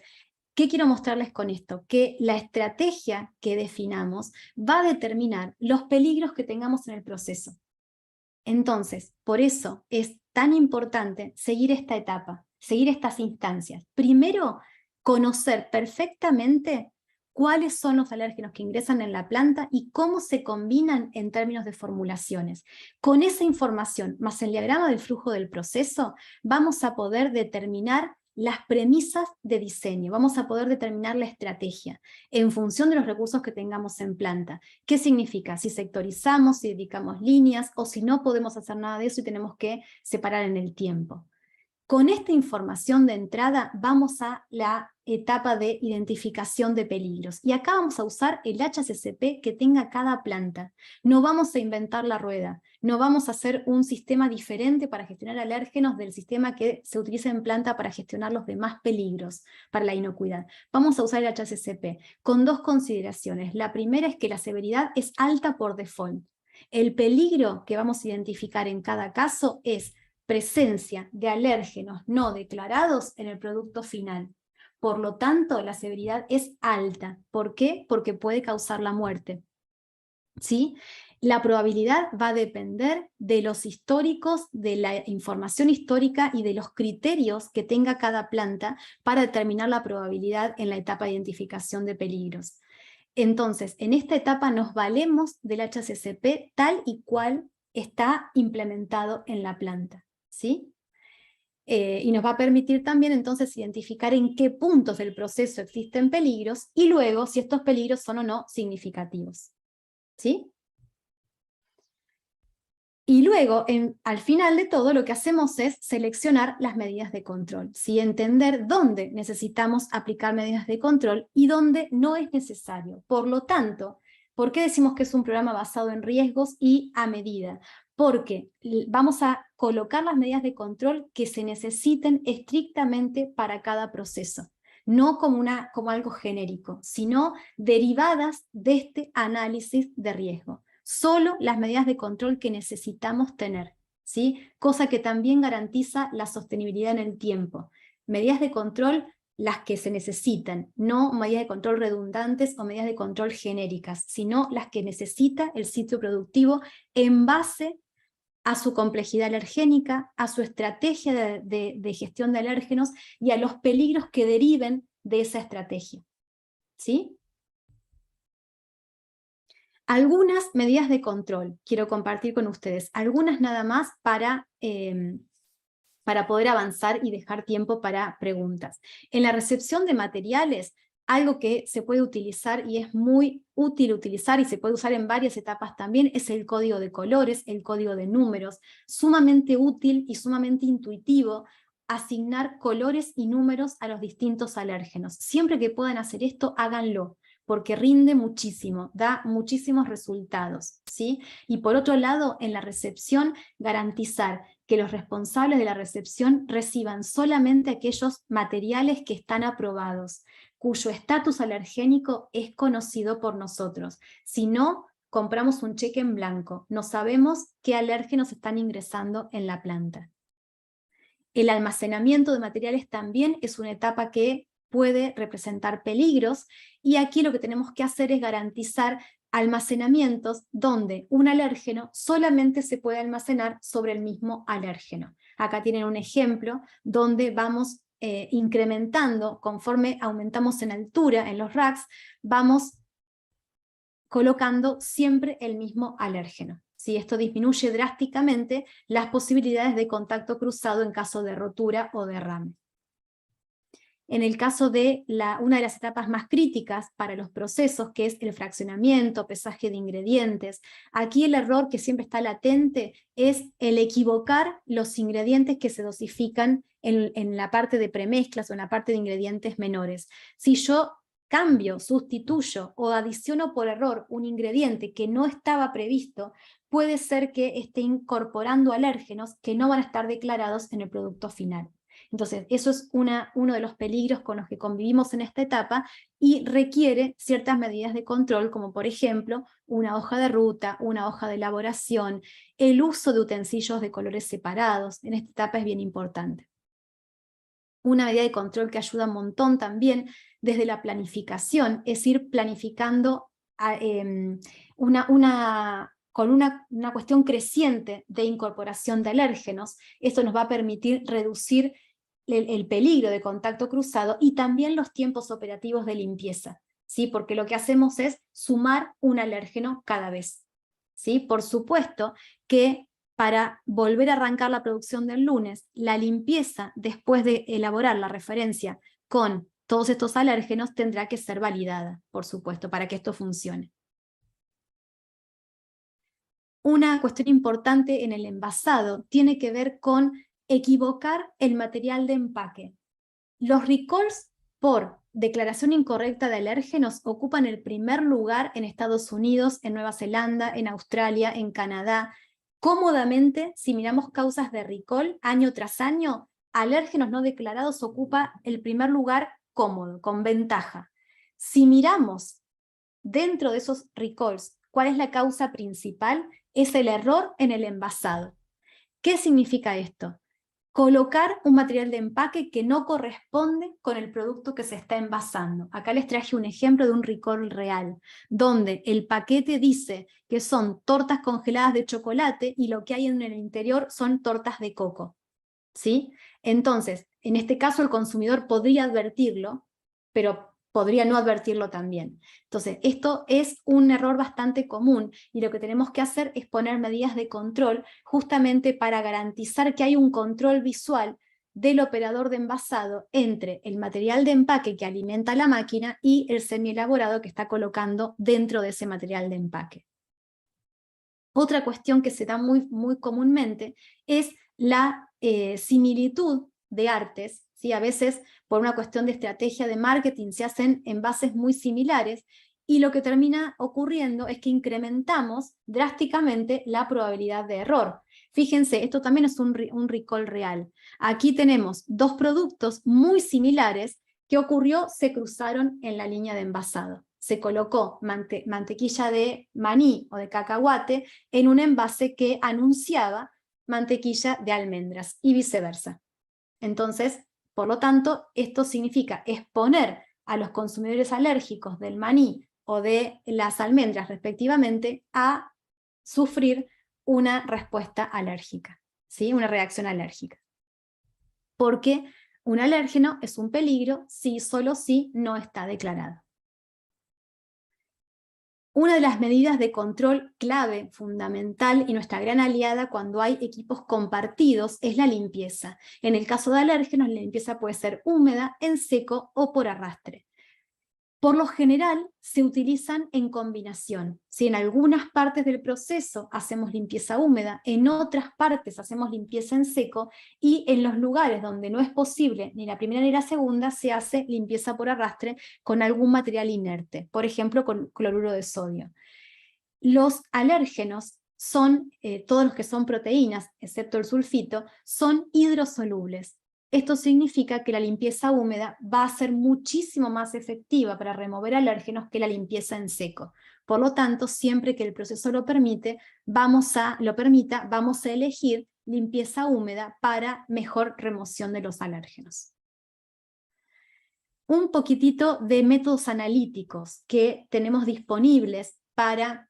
¿qué quiero mostrarles con esto? Que la estrategia que definamos va a determinar los peligros que tengamos en el proceso. Entonces, por eso es tan importante seguir esta etapa, seguir estas instancias. Primero, conocer perfectamente cuáles son los alérgenos que ingresan en la planta y cómo se combinan en términos de formulaciones. Con esa información, más el diagrama del flujo del proceso, vamos a poder determinar las premisas de diseño, vamos a poder determinar la estrategia en función de los recursos que tengamos en planta. ¿Qué significa? Si sectorizamos, si dedicamos líneas, o si no podemos hacer nada de eso y tenemos que separar en el tiempo. Con esta información de entrada vamos a la etapa de identificación de peligros. Y acá vamos a usar el HACCP que tenga cada planta. No vamos a inventar la rueda, no vamos a hacer un sistema diferente para gestionar alérgenos del sistema que se utiliza en planta para gestionar los demás peligros para la inocuidad. Vamos a usar el HACCP con dos consideraciones. La primera es que la severidad es alta por default. El peligro que vamos a identificar en cada caso es presencia de alérgenos no declarados en el producto final. Por lo tanto, la severidad es alta. ¿Por qué? Porque puede causar la muerte. ¿Sí? La probabilidad va a depender de los históricos, de la información histórica y de los criterios que tenga cada planta para determinar la probabilidad en la etapa de identificación de peligros. Entonces, en esta etapa nos valemos del HACCP tal y cual está implementado en la planta. ¿Sí? Y nos va a permitir también entonces identificar en qué puntos del proceso existen peligros y luego si estos peligros son o no significativos. ¿Sí? Y luego, al final de todo, lo que hacemos es seleccionar las medidas de control, ¿sí? Entender dónde necesitamos aplicar medidas de control y dónde no es necesario. Por lo tanto, ¿por qué decimos que es un programa basado en riesgos y a medida? Porque vamos a colocar las medidas de control que se necesiten estrictamente para cada proceso. No como algo genérico, sino derivadas de este análisis de riesgo. Solo las medidas de control que necesitamos tener, ¿sí? Cosa que también garantiza la sostenibilidad en el tiempo. Medidas de control las que se necesitan, no medidas de control redundantes o medidas de control genéricas, sino las que necesita el sitio productivo en base a su complejidad alergénica, a su estrategia de gestión de alérgenos y a los peligros que deriven de esa estrategia. ¿Sí? Algunas medidas de control quiero compartir con ustedes, algunas nada más para poder avanzar y dejar tiempo para preguntas. En la recepción de materiales, algo que se puede utilizar y es muy útil utilizar y se puede usar en varias etapas también es el código de colores, el código de números, sumamente útil y sumamente intuitivo asignar colores y números a los distintos alérgenos. Siempre que puedan hacer esto, háganlo, porque rinde muchísimo, da muchísimos resultados, ¿sí? Y por otro lado, en la recepción, garantizar que los responsables de la recepción reciban solamente aquellos materiales que están aprobados, cuyo estatus alergénico es conocido por nosotros. Si no, compramos un cheque en blanco, no sabemos qué alérgenos están ingresando en la planta. El almacenamiento de materiales también es una etapa que puede representar peligros, y aquí lo que tenemos que hacer es garantizar almacenamientos donde un alérgeno solamente se puede almacenar sobre el mismo alérgeno. Acá tienen un ejemplo donde vamos incrementando, conforme aumentamos en altura en los racks, vamos colocando siempre el mismo alérgeno. ¿Sí? Esto disminuye drásticamente las posibilidades de contacto cruzado en caso de rotura o derrame. En el caso de una de las etapas más críticas para los procesos, que es el fraccionamiento, pesaje de ingredientes, aquí el error que siempre está latente es el equivocar los ingredientes que se dosifican en la parte de premezclas o en la parte de ingredientes menores. Si yo cambio, sustituyo o adiciono por error un ingrediente que no estaba previsto, puede ser que esté incorporando alérgenos que no van a estar declarados en el producto final. Entonces, eso es uno de los peligros con los que convivimos en esta etapa y requiere ciertas medidas de control, como por ejemplo, una hoja de ruta, una hoja de elaboración, el uso de utensilios de colores separados. En esta etapa es bien importante. Una medida de control que ayuda un montón también desde la planificación, es ir planificando con una cuestión creciente de incorporación de alérgenos. Esto nos va a permitir reducir el peligro de contacto cruzado y también los tiempos operativos de limpieza, ¿sí? Porque lo que hacemos es sumar un alérgeno cada vez, ¿sí? Por supuesto que para volver a arrancar la producción del lunes, la limpieza después de elaborar la referencia con todos estos alérgenos tendrá que ser validada, por supuesto, para que esto funcione. Una cuestión importante en el envasado tiene que ver con equivocar el material de empaque. Los recalls por declaración incorrecta de alérgenos ocupan el primer lugar en Estados Unidos, en Nueva Zelanda, en Australia, en Canadá. Cómodamente, si miramos causas de recall año tras año, alérgenos no declarados ocupa el primer lugar cómodo, con ventaja. Si miramos dentro de esos recalls cuál es la causa principal, es el error en el envasado. ¿Qué significa esto? Colocar un material de empaque que no corresponde con el producto que se está envasando. Acá les traje un ejemplo de un recall real, donde el paquete dice que son tortas congeladas de chocolate y lo que hay en el interior son tortas de coco, ¿sí? Entonces, en este caso el consumidor podría advertirlo, pero podría no advertirlo también. Entonces, esto es un error bastante común y lo que tenemos que hacer es poner medidas de control justamente para garantizar que hay un control visual del operador de envasado entre el material de empaque que alimenta la máquina y el semielaborado que está colocando dentro de ese material de empaque. Otra cuestión que se da muy comúnmente es la similitud de artes. ¿Sí? A veces, por una cuestión de estrategia de marketing, se hacen envases muy similares y lo que termina ocurriendo es que incrementamos drásticamente la probabilidad de error. Fíjense, esto también es un recall real. Aquí tenemos dos productos muy similares. ¿Qué ocurrió? Se cruzaron en la línea de envasado. Se colocó mantequilla de maní o de cacahuate en un envase que anunciaba mantequilla de almendras y viceversa. Entonces, por lo tanto, esto significa exponer a los consumidores alérgicos del maní o de las almendras respectivamente a sufrir una respuesta alérgica, ¿sí? Una reacción alérgica. Porque un alérgeno es un peligro si solo si no está declarado. Una de las medidas de control clave, fundamental y nuestra gran aliada cuando hay equipos compartidos es la limpieza. En el caso de alérgenos, la limpieza puede ser húmeda, en seco o por arrastre. Por lo general se utilizan en combinación. Si en algunas partes del proceso hacemos limpieza húmeda, en otras partes hacemos limpieza en seco, y en los lugares donde no es posible ni la primera ni la segunda, se hace limpieza por arrastre con algún material inerte, por ejemplo con cloruro de sodio. Los alérgenos son, todos los que son proteínas, excepto el sulfito, son hidrosolubles. Esto significa que la limpieza húmeda va a ser muchísimo más efectiva para remover alérgenos que la limpieza en seco. Por lo tanto, siempre que el proceso lo permita, vamos a elegir limpieza húmeda para mejor remoción de los alérgenos. Un poquitito de métodos analíticos que tenemos disponibles para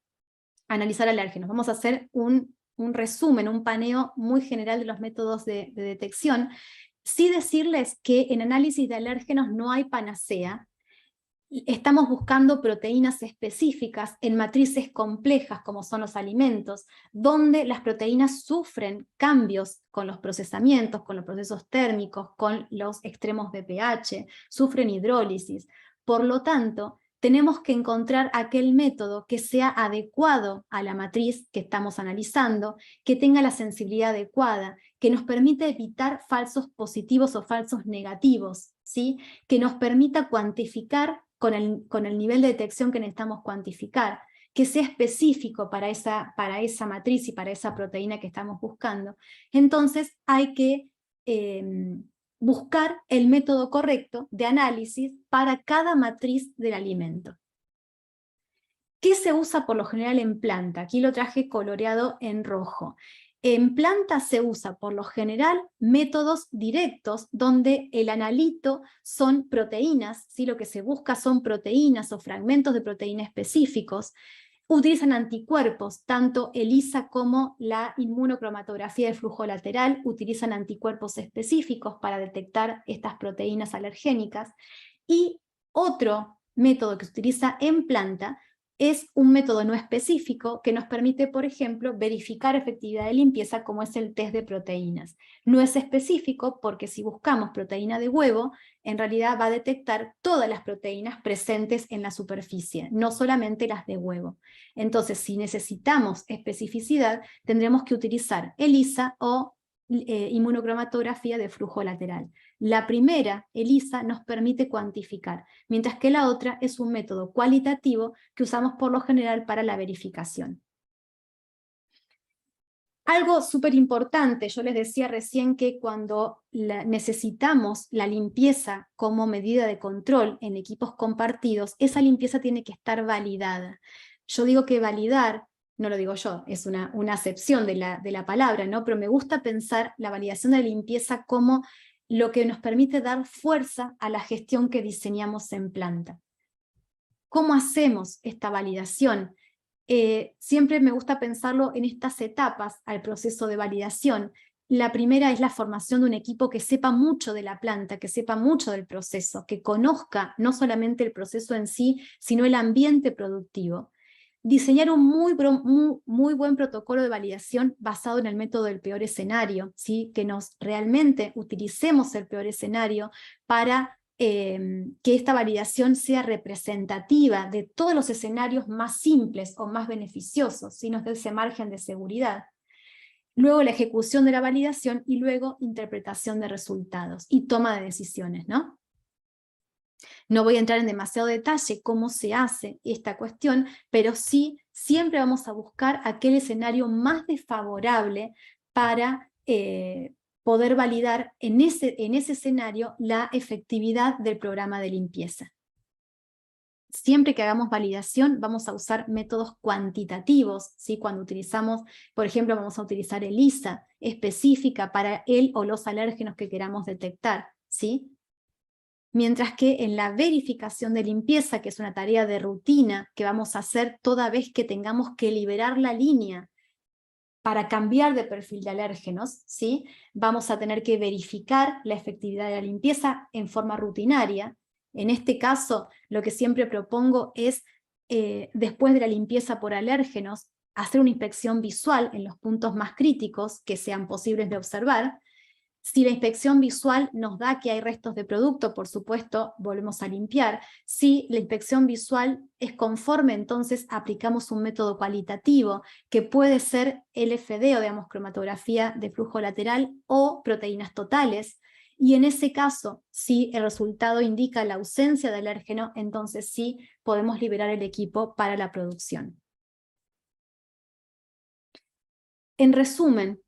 analizar alérgenos. Vamos a hacer un resumen, un paneo muy general de los métodos de detección. Sí decirles que en análisis de alérgenos no hay panacea. Estamos buscando proteínas específicas en matrices complejas como son los alimentos, donde las proteínas sufren cambios con los procesamientos, con los procesos térmicos, con los extremos de pH, sufren hidrólisis. Por lo tanto, tenemos que encontrar aquel método que sea adecuado a la matriz que estamos analizando, que tenga la sensibilidad adecuada, que nos permita evitar falsos positivos o falsos negativos, ¿sí? Que nos permita cuantificar con el nivel de detección que necesitamos cuantificar, que sea específico para esa matriz y para esa proteína que estamos buscando. Entonces hay que buscar el método correcto de análisis para cada matriz del alimento. ¿Qué se usa por lo general en planta? Aquí lo traje coloreado en rojo. En planta se usa por lo general métodos directos donde el analito son proteínas, ¿sí? Lo que se busca son proteínas o fragmentos de proteína específicos. Utilizan anticuerpos, tanto ELISA como la inmunocromatografía de flujo lateral utilizan anticuerpos específicos para detectar estas proteínas alergénicas. Y otro método que se utiliza en planta es un método no específico que nos permite, por ejemplo, verificar efectividad de limpieza, como es el test de proteínas. No es específico porque si buscamos proteína de huevo, en realidad va a detectar todas las proteínas presentes en la superficie, no solamente las de huevo. Entonces, si necesitamos especificidad, tendremos que utilizar ELISA o inmunocromatografía de flujo lateral. La primera, ELISA, nos permite cuantificar, mientras que la otra es un método cualitativo que usamos por lo general para la verificación. Algo súper importante, yo les decía recién que cuando necesitamos la limpieza como medida de control en equipos compartidos, esa limpieza tiene que estar validada. Yo digo que validar, no lo digo yo, es una acepción de la palabra, ¿no? Pero me gusta pensar la validación de la limpieza como lo que nos permite dar fuerza a la gestión que diseñamos en planta. ¿Cómo hacemos esta validación? Siempre me gusta pensarlo en estas etapas al proceso de validación. La primera es la formación de un equipo que sepa mucho de la planta, que sepa mucho del proceso, que conozca no solamente el proceso en sí, sino el ambiente productivo. Diseñar un muy buen protocolo de validación basado en el método del peor escenario, ¿sí? Que realmente utilicemos el peor escenario para que esta validación sea representativa de todos los escenarios más simples o más beneficiosos, ¿sí? Nos dé ese margen de seguridad. Luego la ejecución de la validación y luego interpretación de resultados y toma de decisiones, ¿no? No voy a entrar en demasiado detalle cómo se hace esta cuestión, pero sí siempre vamos a buscar aquel escenario más desfavorable para poder validar en ese escenario la efectividad del programa de limpieza. Siempre que hagamos validación vamos a usar métodos cuantitativos, ¿sí? Cuando utilizamos, por ejemplo, vamos a utilizar ELISA específica para el o los alérgenos que queramos detectar, ¿sí? Mientras que en la verificación de limpieza, que es una tarea de rutina que vamos a hacer toda vez que tengamos que liberar la línea para cambiar de perfil de alérgenos, ¿sí? Vamos a tener que verificar la efectividad de la limpieza en forma rutinaria. En este caso, lo que siempre propongo es después de la limpieza por alérgenos, hacer una inspección visual en los puntos más críticos que sean posibles de observar. Si la inspección visual nos da que hay restos de producto, por supuesto, volvemos a limpiar. Si la inspección visual es conforme, entonces aplicamos un método cualitativo, que puede ser LFD, o digamos cromatografía de flujo lateral, o proteínas totales. Y en ese caso, si el resultado indica la ausencia de alérgeno, entonces sí podemos liberar el equipo para la producción. En resumen,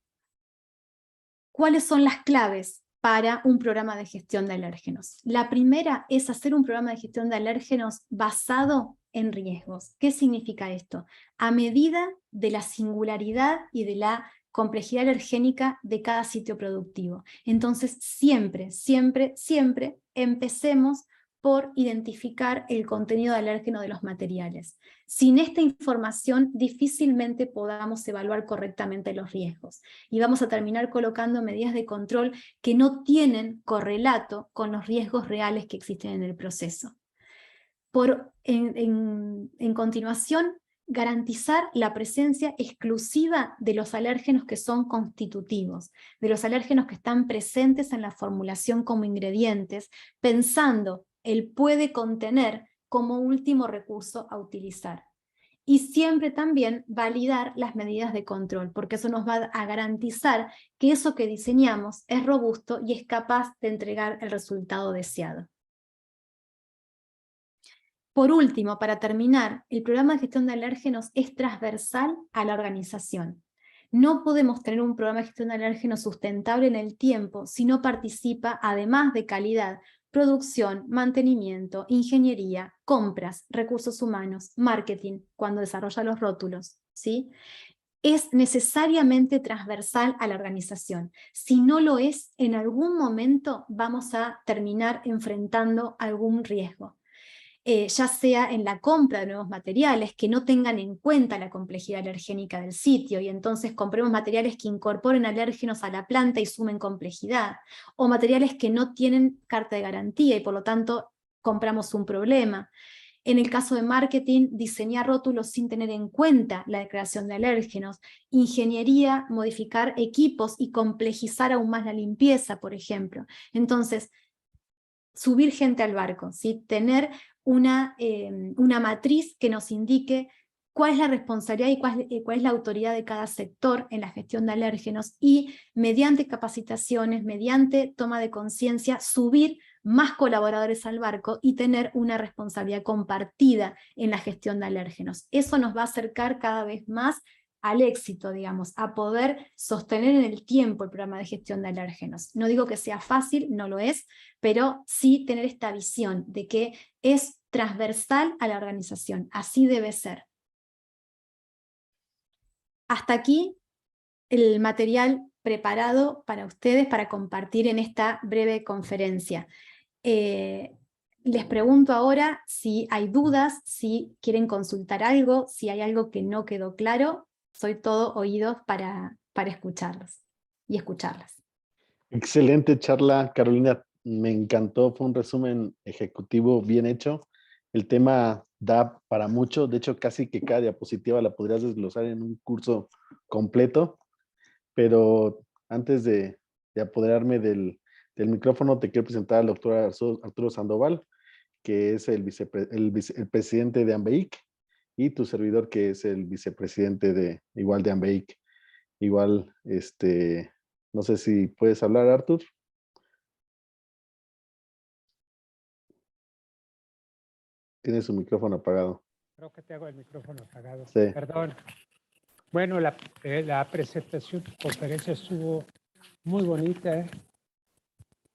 ¿cuáles son las claves para un programa de gestión de alérgenos? La primera es hacer un programa de gestión de alérgenos basado en riesgos. ¿Qué significa esto? A medida de la singularidad y de la complejidad alergénica de cada sitio productivo. Entonces, siempre, siempre, siempre empecemos por identificar el contenido de alérgeno de los materiales. Sin esta información, difícilmente podamos evaluar correctamente los riesgos. Y vamos a terminar colocando medidas de control que no tienen correlato con los riesgos reales que existen en el proceso. En continuación, garantizar la presencia exclusiva de los alérgenos que son constitutivos, de los alérgenos que están presentes en la formulación como ingredientes, pensando el puede contener como último recurso a utilizar. Y siempre también validar las medidas de control, porque eso nos va a garantizar que eso que diseñamos es robusto y es capaz de entregar el resultado deseado. Por último, para terminar, el programa de gestión de alérgenos es transversal a la organización. No podemos tener un programa de gestión de alérgenos sustentable en el tiempo si no participa, además de calidad, producción, mantenimiento, ingeniería, compras, recursos humanos, marketing, cuando desarrolla los rótulos, ¿sí? Es necesariamente transversal a la organización. Si no lo es, en algún momento vamos a terminar enfrentando algún riesgo. Ya sea en la compra de nuevos materiales que no tengan en cuenta la complejidad alergénica del sitio y entonces compremos materiales que incorporen alérgenos a la planta y sumen complejidad, o materiales que no tienen carta de garantía y por lo tanto compramos un problema. En el caso de marketing, diseñar rótulos sin tener en cuenta la declaración de alérgenos. Ingeniería, modificar equipos y complejizar aún más la limpieza, por ejemplo. Entonces, subir gente al barco, ¿sí? Tener una matriz que nos indique cuál es la responsabilidad y cuál es la autoridad de cada sector en la gestión de alérgenos y mediante capacitaciones, mediante toma de conciencia, subir más colaboradores al barco y tener una responsabilidad compartida en la gestión de alérgenos. Eso nos va a acercar cada vez más al éxito, digamos, a poder sostener en el tiempo el programa de gestión de alérgenos. No digo que sea fácil, no lo es, pero sí tener esta visión de que es transversal a la organización, así debe ser. Hasta aquí el material preparado para ustedes para compartir en esta breve conferencia. Les pregunto ahora si hay dudas, si quieren consultar algo, si hay algo que no quedó claro. Soy todo oídos para escucharlos y escucharlas. Excelente charla, Carolina. Me encantó, fue un resumen ejecutivo bien hecho. El tema da para mucho, de hecho casi que cada diapositiva la podrías desglosar en un curso completo, pero antes de apoderarme del micrófono te quiero presentar al doctor Arturo Sandoval, que es el presidente de AMBEIC, y tu servidor, que es el vicepresidente de AMBEIC. Igual, no sé si puedes hablar, Artur. Tiene su micrófono apagado. Creo que tengo el micrófono apagado. Sí. Perdón. Bueno, la presentación, tu conferencia estuvo muy bonita.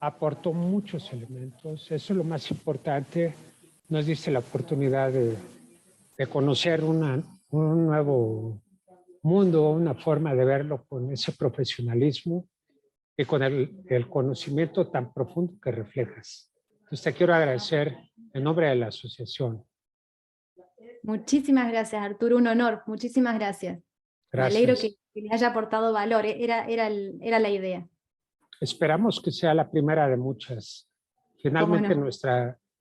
Aportó muchos elementos. Eso es lo más importante. Nos diste la oportunidad de conocer un nuevo mundo, una forma de verlo con ese profesionalismo y con el conocimiento tan profundo que reflejas. Entonces te quiero agradecer en nombre de la asociación. Muchísimas gracias, Arturo, un honor, muchísimas gracias. Gracias. Me alegro que le haya aportado valor, era la idea. Esperamos que sea la primera de muchas. Finalmente no?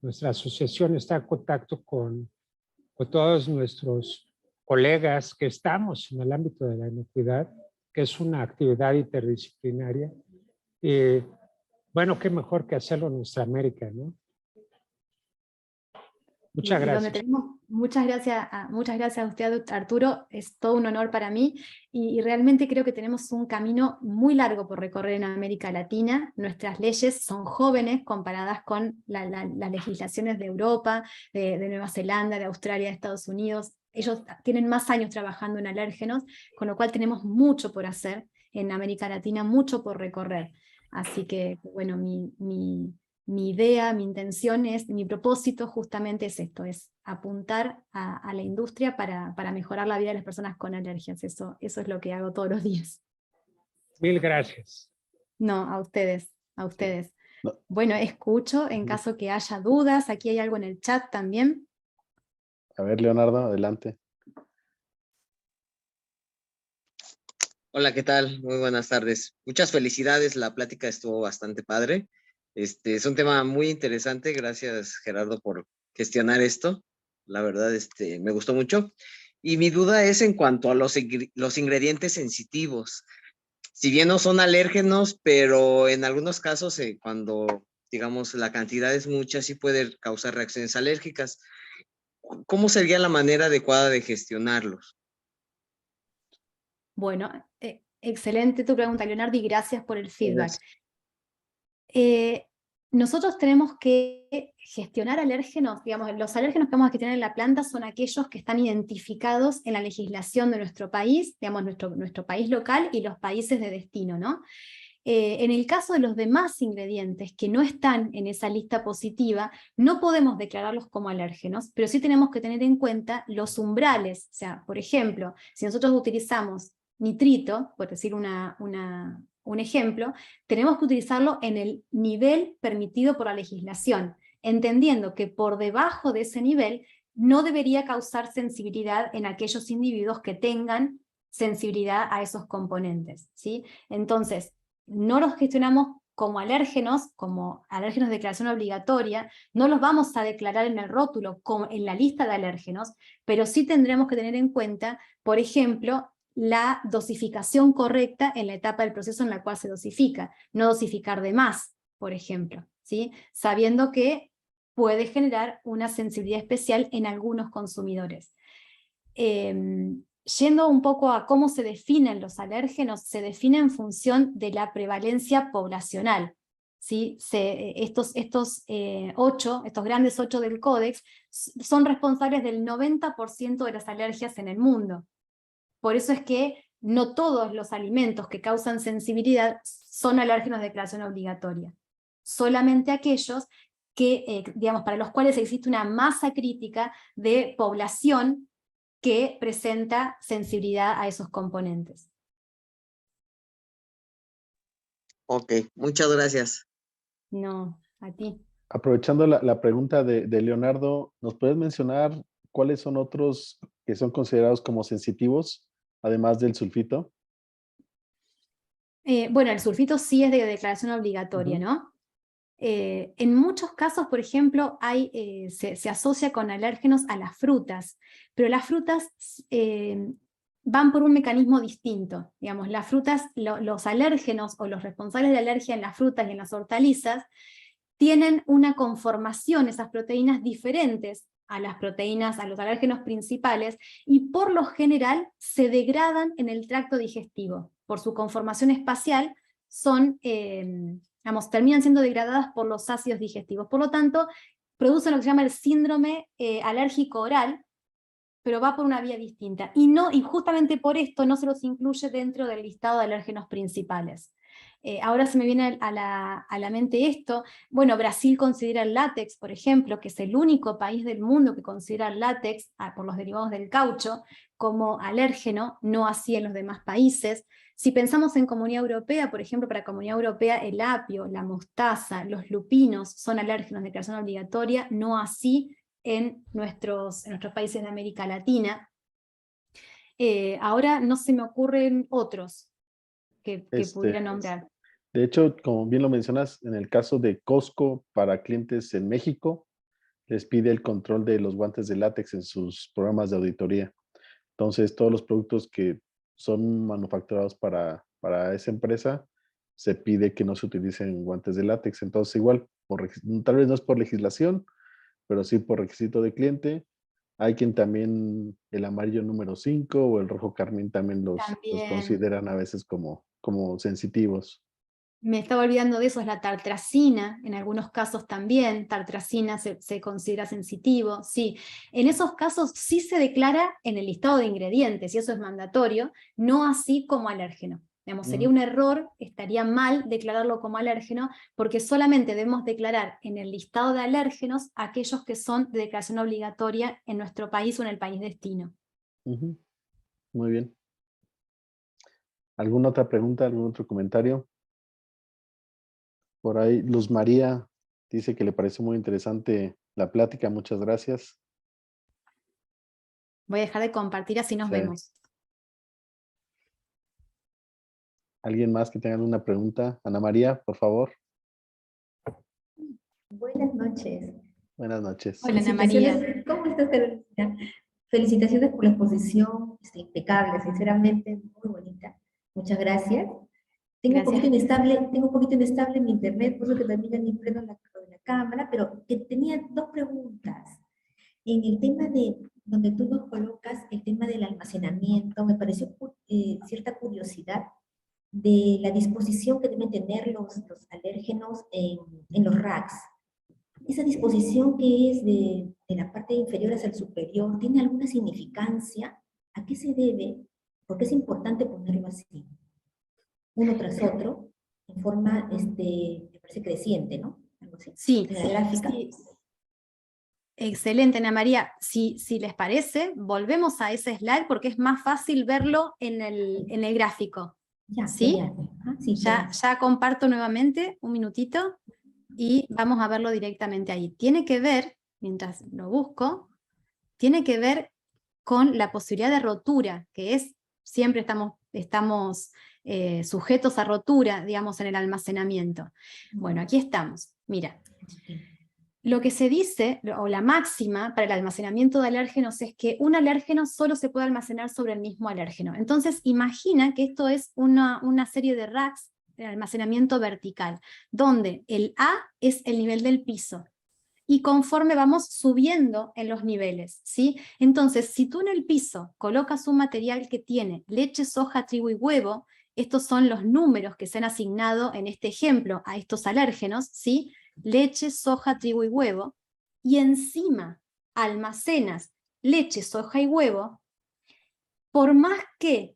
nuestra asociación está en contacto con con todos nuestros colegas que estamos en el ámbito de la inocuidad, que es una actividad interdisciplinaria. Y bueno, qué mejor que hacerlo en nuestra América, ¿no? Muchas gracias. Muchas gracias a usted, Arturo. Es todo un honor para mí y realmente creo que tenemos un camino muy largo por recorrer en América Latina. Nuestras leyes son jóvenes comparadas con las legislaciones de Europa, de Nueva Zelanda, de Australia, de Estados Unidos. Ellos tienen más años trabajando en alérgenos, con lo cual tenemos mucho por hacer en América Latina, mucho por recorrer. Así que, bueno, mi idea, mi intención es, mi propósito justamente es esto, es apuntar a la industria para mejorar la vida de las personas con alergias. Eso es lo que hago todos los días. Mil gracias. No, a ustedes, a ustedes. No. Bueno, escucho en caso que haya dudas, aquí hay algo en el chat también. A ver, Leonardo, adelante. Hola, ¿qué tal? Muy buenas tardes. Muchas felicidades, la plática estuvo bastante padre. Es un tema muy interesante. Gracias, Gerardo, por gestionar esto. La verdad, me gustó mucho. Y mi duda es en cuanto a los ingredientes sensitivos. Si bien no son alérgenos, pero en algunos casos, cuando, digamos, la cantidad es mucha, sí puede causar reacciones alérgicas. ¿Cómo sería la manera adecuada de gestionarlos? Bueno, excelente tu pregunta, Leonardo, y gracias por el feedback. Nosotros tenemos que gestionar alérgenos, digamos, los alérgenos que vamos a gestionar en la planta son aquellos que están identificados en la legislación de nuestro país, digamos, nuestro país local y los países de destino, ¿no? En el caso de los demás ingredientes que no están en esa lista positiva, no podemos declararlos como alérgenos, pero sí tenemos que tener en cuenta los umbrales. O sea, por ejemplo, si nosotros utilizamos nitrito, por decir un ejemplo, tenemos que utilizarlo en el nivel permitido por la legislación, entendiendo que por debajo de ese nivel no debería causar sensibilidad en aquellos individuos que tengan sensibilidad a esos componentes, ¿sí? Entonces, no los gestionamos como alérgenos de declaración obligatoria, no los vamos a declarar en el rótulo, como en la lista de alérgenos, pero sí tendremos que tener en cuenta, por ejemplo, la dosificación correcta en la etapa del proceso en la cual se dosifica, no dosificar de más, por ejemplo, ¿sí? Sabiendo que puede generar una sensibilidad especial en algunos consumidores. Yendo un poco a cómo se definen los alérgenos, se define en función de la prevalencia poblacional, ¿sí? Estos grandes 8 del Códex son responsables del 90% de las alergias en el mundo. Por eso es que no todos los alimentos que causan sensibilidad son alérgenos de declaración obligatoria. Solamente aquellos que, digamos, para los cuales existe una masa crítica de población que presenta sensibilidad a esos componentes. Ok, muchas gracias. No, a ti. Aprovechando la pregunta de Leonardo, ¿nos puedes mencionar cuáles son otros que son considerados como sensitivos, además del sulfito? Bueno, el sulfito sí es de declaración obligatoria, ¿no? En muchos casos, por ejemplo, se asocia con alérgenos a las frutas, pero las frutas van por un mecanismo distinto. Digamos, las frutas, los alérgenos o los responsables de alergia en las frutas y en las hortalizas tienen una conformación, esas proteínas diferentes a las proteínas, a los alérgenos principales, y por lo general se degradan en el tracto digestivo. Por su conformación espacial, terminan siendo degradadas por los ácidos digestivos. Por lo tanto, producen lo que se llama el síndrome alérgico oral, pero va por una vía distinta. Y justamente por esto no se los incluye dentro del listado de alérgenos principales. Ahora se me viene a la mente esto. Bueno, Brasil considera el látex, por ejemplo, que es el único país del mundo que considera el látex, por los derivados del caucho, como alérgeno, no así en los demás países. Si pensamos en Comunidad Europea, por ejemplo, para Comunidad Europea el apio, la mostaza, los lupinos son alérgenos de declaración obligatoria, no así en nuestros países de América Latina. Ahora no se me ocurren otros que pudiera nombrar. De hecho, como bien lo mencionas, en el caso de Costco para clientes en México, les pide el control de los guantes de látex en sus programas de auditoría. Entonces, todos los productos que son manufacturados para esa empresa, se pide que no se utilicen guantes de látex. Entonces, igual, tal vez no es por legislación, pero sí por requisito de cliente. Hay quien también el amarillo número 5 o el rojo carmín también los consideran a veces como sensitivos. Me estaba olvidando de eso, es la tartrazina, en algunos casos también, tartrazina se considera sensitivo, sí. En esos casos sí se declara en el listado de ingredientes, y eso es mandatorio, no así como alérgeno. Digamos, sería un error, estaría mal declararlo como alérgeno, porque solamente debemos declarar en el listado de alérgenos aquellos que son de declaración obligatoria en nuestro país o en el país destino. Muy bien. ¿Alguna otra pregunta, algún otro comentario? Por ahí, Luz María dice que le pareció muy interesante la plática. Muchas gracias. Voy a dejar de compartir, así nos vemos. ¿Alguien más que tenga alguna pregunta? Ana María, por favor. Buenas noches. Buenas noches. Hola, Ana María. ¿Cómo estás, Carolina? Felicitaciones por la exposición, impecable, sinceramente, muy bonita. Muchas gracias. Tengo un poquito inestable mi internet, por eso que también ni prendo la cámara, pero que tenía dos preguntas. En el tema de, donde tú nos colocas, el tema del almacenamiento, me pareció cierta curiosidad de la disposición que deben tener los alérgenos en los racks. Esa disposición que es de la parte inferior hacia el superior, ¿tiene alguna significancia? ¿A qué se debe? Porque es importante ponerlo así, uno tras otro, en forma, me parece creciente, ¿no? Algo así. Sí. En la gráfica. Sí. Excelente, Ana María. Si les parece, volvemos a ese slide porque es más fácil verlo en el gráfico. Ya, ¿Sí? Sí, ya comparto nuevamente, un minutito, y vamos a verlo directamente ahí. Tiene que ver, mientras lo busco, tiene que ver con la posibilidad de rotura, que es, siempre estamos sujetos a rotura, digamos, en el almacenamiento. Bueno, aquí estamos, mira. Lo que se dice, o la máxima para el almacenamiento de alérgenos, es que un alérgeno solo se puede almacenar sobre el mismo alérgeno. Entonces, imagina que esto es una serie de racks de almacenamiento vertical, donde el A es el nivel del piso, y conforme vamos subiendo en los niveles, ¿sí? Entonces, si tú en el piso colocas un material que tiene leche, soja, trigo y huevo, estos son los números que se han asignado en este ejemplo a estos alérgenos, ¿sí? Leche, soja, trigo y huevo, y encima almacenas leche, soja y huevo, por más que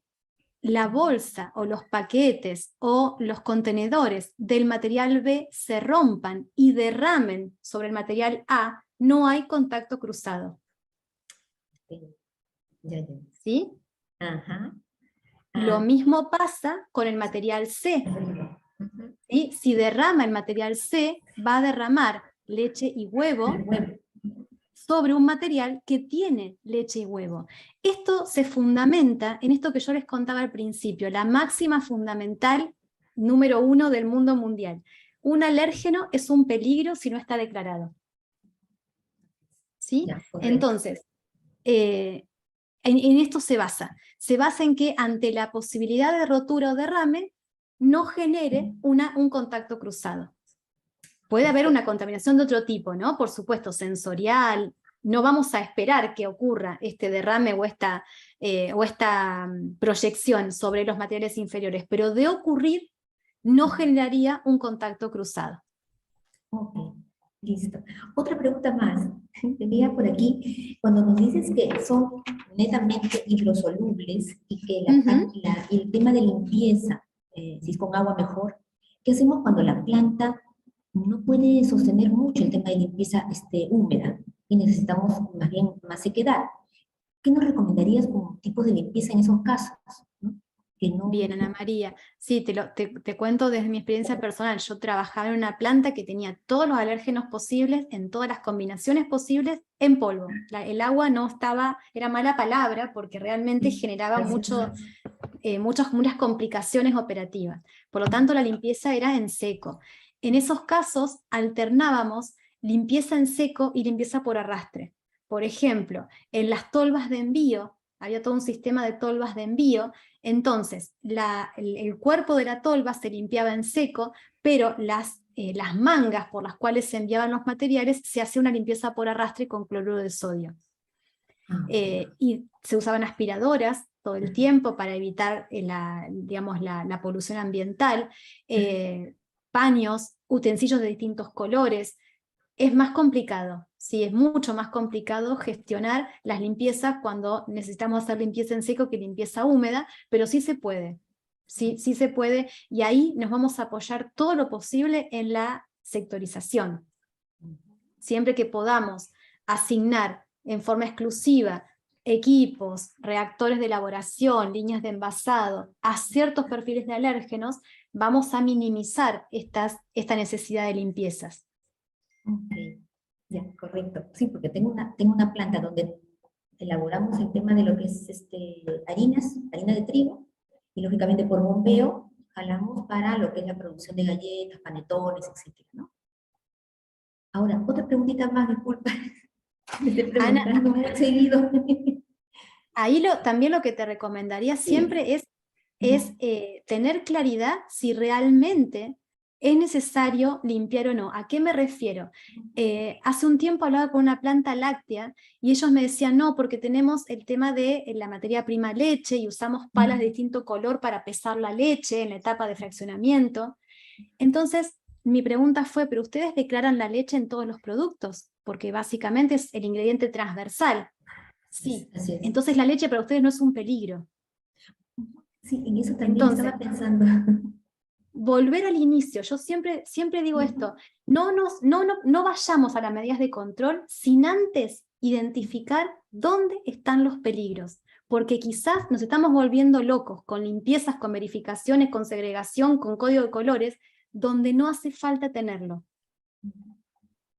la bolsa o los paquetes o los contenedores del material B se rompan y derramen sobre el material A, no hay contacto cruzado. ¿Sí? Ajá. Lo mismo pasa con el material C. ¿Sí? Si derrama el material C, va a derramar leche y huevo sobre un material que tiene leche y huevo. Esto se fundamenta en esto que yo les contaba al principio, la máxima fundamental número 1 del mundo mundial. Un alérgeno es un peligro si no está declarado. ¿Sí? Entonces, en esto se basa. Se basa en que ante la posibilidad de rotura o derrame, no genere un contacto cruzado. Puede haber una contaminación de otro tipo, ¿no? Por supuesto, sensorial. No vamos a esperar que ocurra este derrame o esta proyección sobre los materiales inferiores, pero de ocurrir, no generaría un contacto cruzado. Ok, listo. Otra pregunta más. Tenía por aquí, cuando nos dices que son netamente hidrosolubles y que el tema de limpieza, si es con agua mejor, ¿qué hacemos cuando la planta no puede sostener mucho el tema de limpieza húmeda y necesitamos más bien más sequedad? ¿Qué nos recomendarías como tipos de limpieza en esos casos? ¿No? Que no... Bien, Ana María. Sí, te cuento desde mi experiencia personal. Yo trabajaba en una planta que tenía todos los alérgenos posibles, en todas las combinaciones posibles, en polvo. El agua no estaba, era mala palabra, porque realmente generaba muchas complicaciones operativas. Por lo tanto, la limpieza era en seco. En esos casos alternábamos limpieza en seco y limpieza por arrastre. Por ejemplo, en las tolvas de envío, había todo un sistema de tolvas de envío, entonces el cuerpo de la tolva se limpiaba en seco, pero las mangas por las cuales se enviaban los materiales se hacía una limpieza por arrastre con cloruro de sodio. Y se usaban aspiradoras todo el tiempo para evitar la polución ambiental, paños, utensilios de distintos colores. Es más complicado, sí, es mucho más complicado gestionar las limpiezas cuando necesitamos hacer limpieza en seco que limpieza húmeda, pero sí se puede, sí se puede, y ahí nos vamos a apoyar todo lo posible en la sectorización. Siempre que podamos asignar en forma exclusiva equipos, reactores de elaboración, líneas de envasado, a ciertos perfiles de alérgenos, vamos a minimizar esta necesidad de limpiezas. Ok, ya, correcto. Sí, porque tengo una planta donde elaboramos el tema de lo que es harina de trigo, y lógicamente por bombeo jalamos para lo que es la producción de galletas, panetones, etc., ¿no? Ahora, otra preguntita más, disculpa. Me estoy preguntando muy seguido. Ahí también lo que te recomendaría siempre es tener claridad si realmente es necesario limpiar o no. ¿A qué me refiero? Hace un tiempo hablaba con una planta láctea y ellos me decían, no, porque tenemos el tema de la materia prima leche y usamos palas de distinto color para pesar la leche en la etapa de fraccionamiento. Entonces, mi pregunta fue, ¿pero ustedes declaran la leche en todos los productos? Porque básicamente es el ingrediente transversal. Sí, Así es. entonces la leche para ustedes no es un peligro. Sí, en eso también estaba pensando. Volver al inicio, yo siempre digo esto, no vayamos a las medidas de control sin antes identificar dónde están los peligros, porque quizás nos estamos volviendo locos con limpiezas, con verificaciones, con segregación, con código de colores, donde no hace falta tenerlo.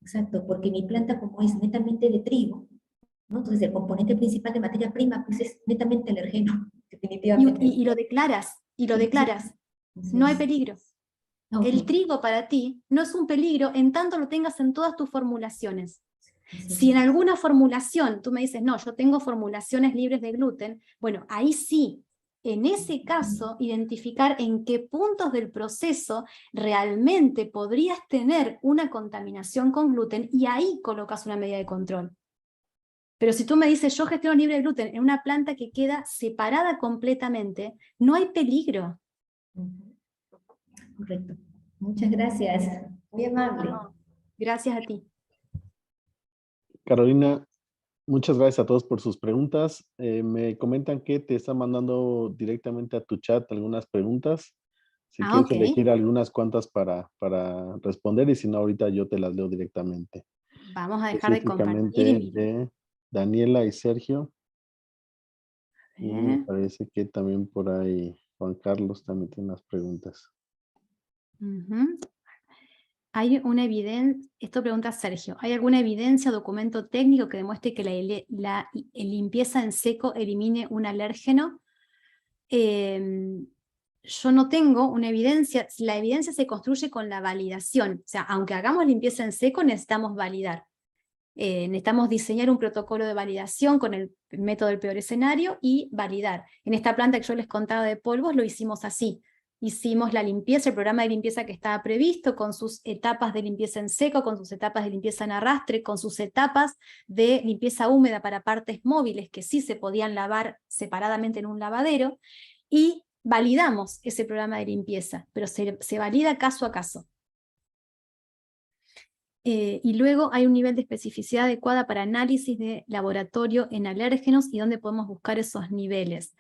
Exacto, porque mi planta como es netamente de trigo, ¿no? Entonces el componente principal de materia prima pues es netamente alergeno, definitivamente. Y lo declaras, no hay peligro. Okay. El trigo para ti no es un peligro en tanto lo tengas en todas tus formulaciones. Si en alguna formulación tú me dices, no, yo tengo formulaciones libres de gluten, bueno, ahí sí, en ese caso, identificar en qué puntos del proceso realmente podrías tener una contaminación con gluten y ahí colocas una medida de control. Pero si tú me dices, yo gestiono libre de gluten en una planta que queda separada completamente, no hay peligro. Correcto. Muchas gracias. Muy amable. Gracias a ti. Carolina, muchas gracias a todos por sus preguntas. Me comentan que te están mandando directamente a tu chat algunas preguntas. Si quieres elegir algunas cuantas para responder, y si no, ahorita yo te las leo directamente. Vamos a dejar de compartir. De Daniela y Sergio. Y me parece que también por ahí Juan Carlos también tiene unas preguntas. Hay una evidencia, esto pregunta Sergio, ¿hay alguna evidencia o documento técnico que demuestre que la limpieza en seco elimine un alérgeno? Yo no tengo una evidencia, la evidencia se construye con la validación, o sea, aunque hagamos limpieza en seco necesitamos validar. Necesitamos diseñar un protocolo de validación con el método del peor escenario y validar. En esta planta que yo les contaba de polvos lo hicimos así. Hicimos la limpieza, el programa de limpieza que estaba previsto, con sus etapas de limpieza en seco, con sus etapas de limpieza en arrastre, con sus etapas de limpieza húmeda para partes móviles que sí se podían lavar separadamente en un lavadero, y validamos ese programa de limpieza, pero se valida caso a caso. Y luego hay un nivel de especificidad adecuada para análisis de laboratorio en alérgenos y dónde podemos buscar esos niveles.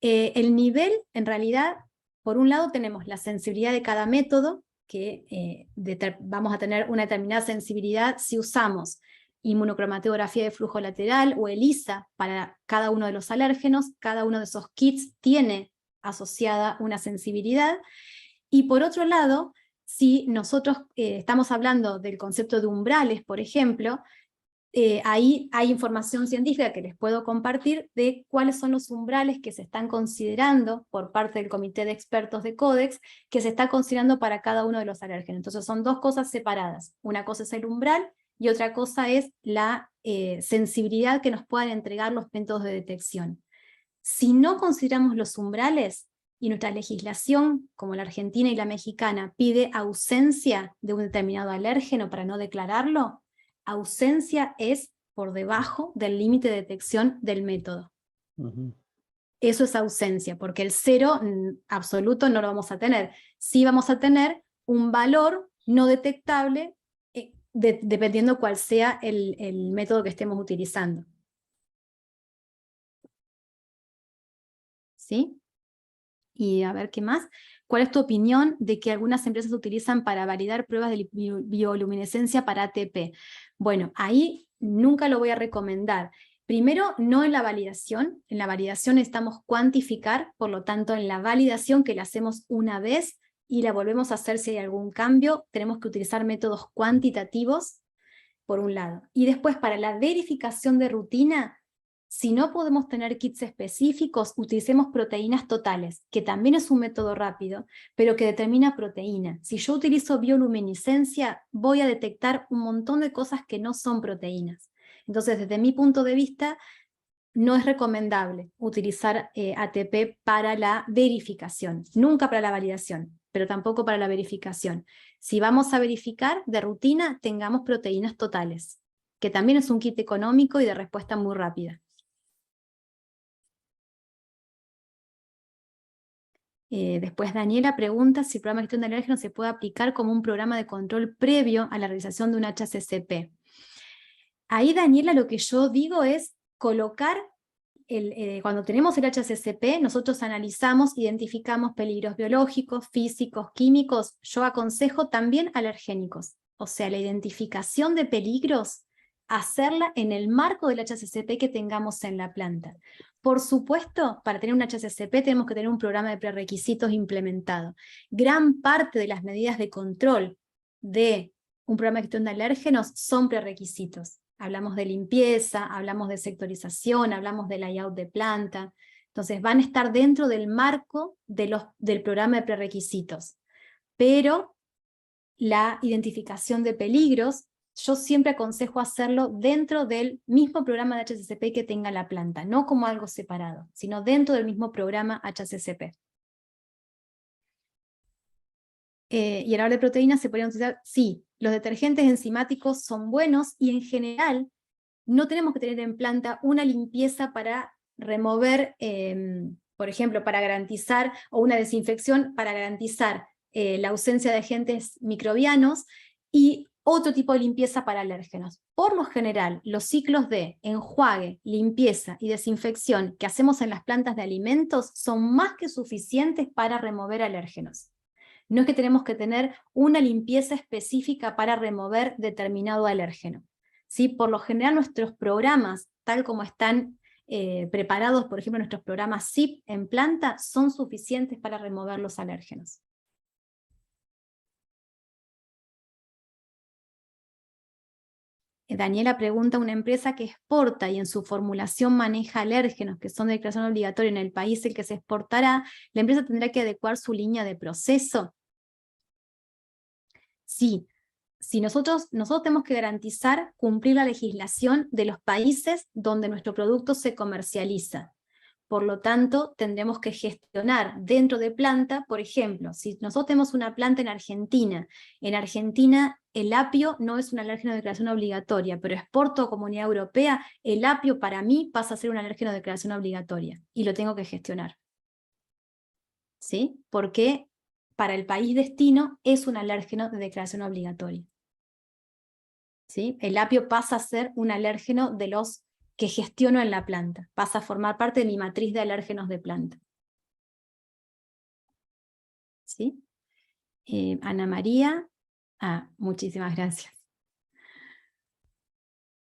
El nivel, en realidad, por un lado tenemos la sensibilidad de cada método, que vamos a tener una determinada sensibilidad si usamos inmunocromatografía de flujo lateral o ELISA para cada uno de los alérgenos. Cada uno de esos kits tiene asociada una sensibilidad. Y por otro lado, si nosotros estamos hablando del concepto de umbrales, por ejemplo, ahí hay información científica que les puedo compartir de cuáles son los umbrales que se están considerando por parte del comité de expertos de Codex, que se está considerando para cada uno de los alérgenos. Entonces son dos cosas separadas. Una cosa es el umbral y otra cosa es la sensibilidad que nos puedan entregar los métodos de detección. Si no consideramos los umbrales, y nuestra legislación, como la argentina y la mexicana, pide ausencia de un determinado alérgeno para no declararlo, ausencia es por debajo del límite de detección del método. Eso es ausencia, porque el 0 absoluto no lo vamos a tener. Sí vamos a tener un valor no detectable dependiendo cuál sea el método que estemos utilizando. ¿Sí? Y a ver qué más. ¿Cuál es tu opinión de que algunas empresas utilizan para validar pruebas de bioluminescencia para ATP? Bueno, ahí nunca lo voy a recomendar. Primero, no en la validación necesitamos cuantificar, por lo tanto en la validación que la hacemos una vez y la volvemos a hacer si hay algún cambio, tenemos que utilizar métodos cuantitativos, por un lado. Y después para la verificación de rutina, si no podemos tener kits específicos, utilicemos proteínas totales, que también es un método rápido, pero que determina proteína. Si yo utilizo bioluminiscencia, voy a detectar un montón de cosas que no son proteínas. Entonces, desde mi punto de vista, no es recomendable utilizar ATP para la verificación, nunca para la validación, pero tampoco para la verificación. Si vamos a verificar de rutina, tengamos proteínas totales, que también es un kit económico y de respuesta muy rápida. Después Daniela pregunta si el programa de gestión de alérgenos se puede aplicar como un programa de control previo a la realización de un HACCP. Ahí, Daniela, lo que yo digo es colocar, cuando tenemos el HACCP, nosotros analizamos, identificamos peligros biológicos, físicos, químicos, yo aconsejo también alergénicos. O sea, la identificación de peligros, hacerla en el marco del HACCP que tengamos en la planta. Por supuesto, para tener un HACCP tenemos que tener un programa de prerequisitos implementado. Gran parte de las medidas de control de un programa de gestión de alérgenos son prerequisitos. Hablamos de limpieza, hablamos de sectorización, hablamos de layout de planta. Entonces van a estar dentro del marco del programa de prerequisitos. Pero la identificación de peligros, yo siempre aconsejo hacerlo dentro del mismo programa de HACCP que tenga la planta, no como algo separado, sino dentro del mismo programa HACCP. Y al hablar de proteínas se podrían utilizar, sí, los detergentes enzimáticos son buenos y en general no tenemos que tener en planta una limpieza para remover, por ejemplo, para garantizar, o una desinfección para garantizar la ausencia de agentes microbianos y otro tipo de limpieza para alérgenos. Por lo general, los ciclos de enjuague, limpieza y desinfección que hacemos en las plantas de alimentos son más que suficientes para remover alérgenos. No es que tenemos que tener una limpieza específica para remover determinado alérgeno. ¿Sí? Por lo general nuestros programas, tal como están preparados, por ejemplo nuestros programas SIP en planta, son suficientes para remover los alérgenos. Daniela pregunta, una empresa que exporta y en su formulación maneja alérgenos que son de declaración obligatoria en el país el que se exportará, ¿la empresa tendrá que adecuar su línea de proceso? Sí. Si nosotros tenemos que garantizar cumplir la legislación de los países donde nuestro producto se comercializa. Por lo tanto, tendremos que gestionar dentro de planta, por ejemplo, si nosotros tenemos una planta en Argentina el apio no es un alérgeno de declaración obligatoria, pero exporto a Comunidad Europea, el apio para mí pasa a ser un alérgeno de declaración obligatoria, y lo tengo que gestionar. ¿Sí? Porque para el país destino es un alérgeno de declaración obligatoria. ¿Sí? El apio pasa a ser un alérgeno de los que gestiono en la planta, pasa a formar parte de mi matriz de alérgenos de planta. ¿Sí? Ana María, muchísimas gracias.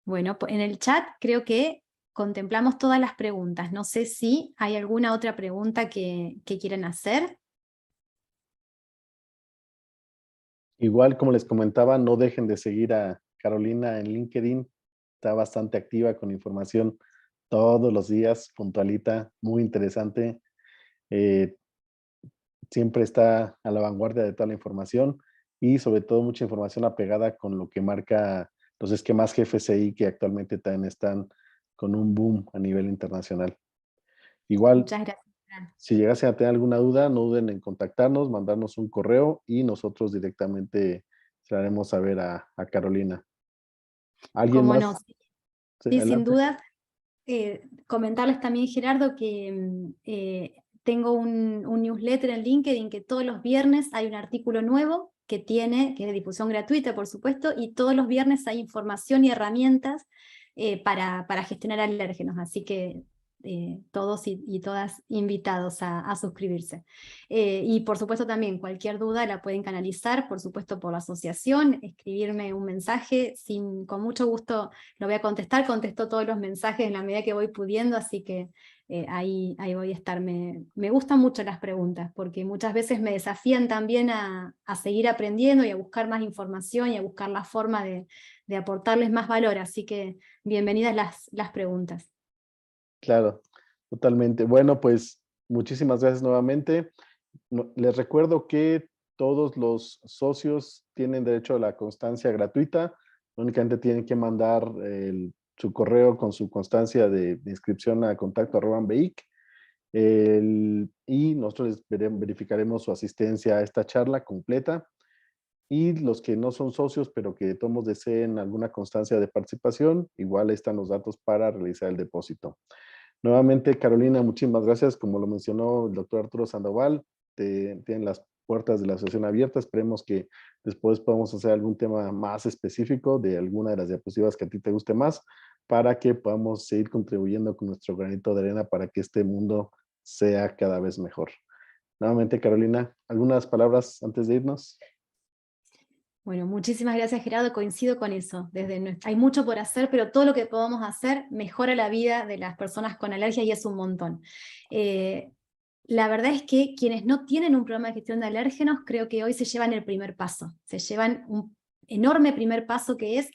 Bueno, en el chat creo que contemplamos todas las preguntas, no sé si hay alguna otra pregunta que quieran hacer. Igual, como les comentaba, no dejen de seguir a Carolina en LinkedIn está bastante activa con información todos los días, puntualita, muy interesante. Siempre está a la vanguardia de toda la información y sobre todo mucha información apegada con lo que marca los esquemas GFCI que actualmente también están con un boom a nivel internacional. Igual, Muchas gracias. si llegasen a tener alguna duda, no duden en contactarnos, mandarnos un correo y nosotros directamente se la haremos saber a Carolina. ¿Alguien Cómo más? no. Sí, Sí, sin adelante. duda. Comentarles también, Gerardo, que tengo un newsletter en LinkedIn que todos los viernes hay un artículo nuevo que es de difusión gratuita, por supuesto, y todos los viernes hay información y herramientas para gestionar alérgenos, así que todos y todas invitados a suscribirse. Y por supuesto también cualquier duda la pueden canalizar, por supuesto por la asociación, escribirme un mensaje, con mucho gusto lo voy a contestar, contesto todos los mensajes en la medida que voy pudiendo, así que ahí voy a estar. Me gustan mucho las preguntas, porque muchas veces me desafían también a seguir aprendiendo y a buscar más información y a buscar la forma de aportarles más valor, así que bienvenidas las preguntas. Claro, totalmente. Bueno, pues muchísimas gracias nuevamente. Les recuerdo que todos los socios tienen derecho a la constancia gratuita. Únicamente tienen que mandar su correo con su constancia de inscripción a contacto@ambeik. Y nosotros verificaremos su asistencia a esta charla completa. Y los que no son socios, pero que todos deseen alguna constancia de participación, igual están los datos para realizar el depósito. Nuevamente, Carolina, muchísimas gracias. Como lo mencionó el doctor Arturo Sandoval, tienen las puertas de la asociación abiertas. Esperemos que después podamos hacer algún tema más específico de alguna de las diapositivas que a ti te guste más, para que podamos seguir contribuyendo con nuestro granito de arena para que este mundo sea cada vez mejor. Nuevamente, Carolina, ¿algunas palabras antes de irnos? Bueno, muchísimas gracias, Gerardo, coincido con eso. Hay mucho por hacer, pero todo lo que podamos hacer mejora la vida de las personas con alergia y es un montón. La verdad es que quienes no tienen un programa de gestión de alérgenos, creo que hoy se llevan el primer paso, se llevan un enorme primer paso que es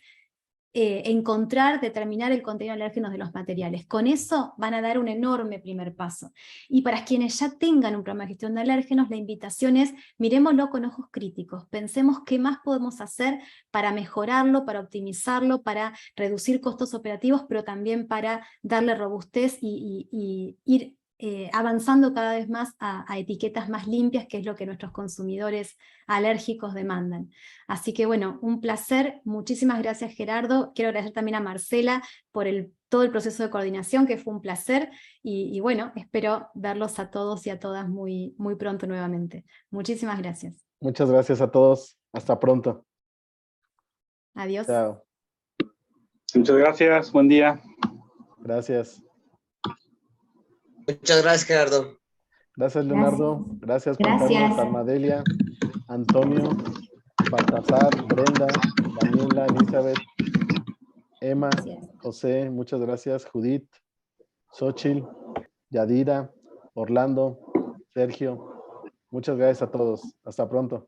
determinar el contenido de alérgenos de los materiales. Con eso van a dar un enorme primer paso. Y para quienes ya tengan un programa de gestión de alérgenos, la invitación es, miremoslo con ojos críticos, pensemos qué más podemos hacer para mejorarlo, para optimizarlo, para reducir costos operativos, pero también para darle robustez y ir avanzando cada vez más a etiquetas más limpias, que es lo que nuestros consumidores alérgicos demandan. Así que bueno, un placer, muchísimas gracias, Gerardo. Quiero agradecer también a Marcela por todo el proceso de coordinación, que fue un placer, y bueno, espero verlos a todos y a todas muy, muy pronto nuevamente. Muchísimas gracias. Muchas gracias a todos. Hasta pronto. Adiós. Chao. Muchas gracias. Buen día. Gracias. Muchas gracias, Gerardo. Gracias, Leonardo. Gracias, Juan Gracias. Carlos, Armadelia, Antonio, Baltasar, Brenda, Daniela, Elizabeth, Emma, Gracias. José, muchas gracias, Judith, Xochitl, Yadira, Orlando, Sergio. Muchas gracias a todos. Hasta pronto.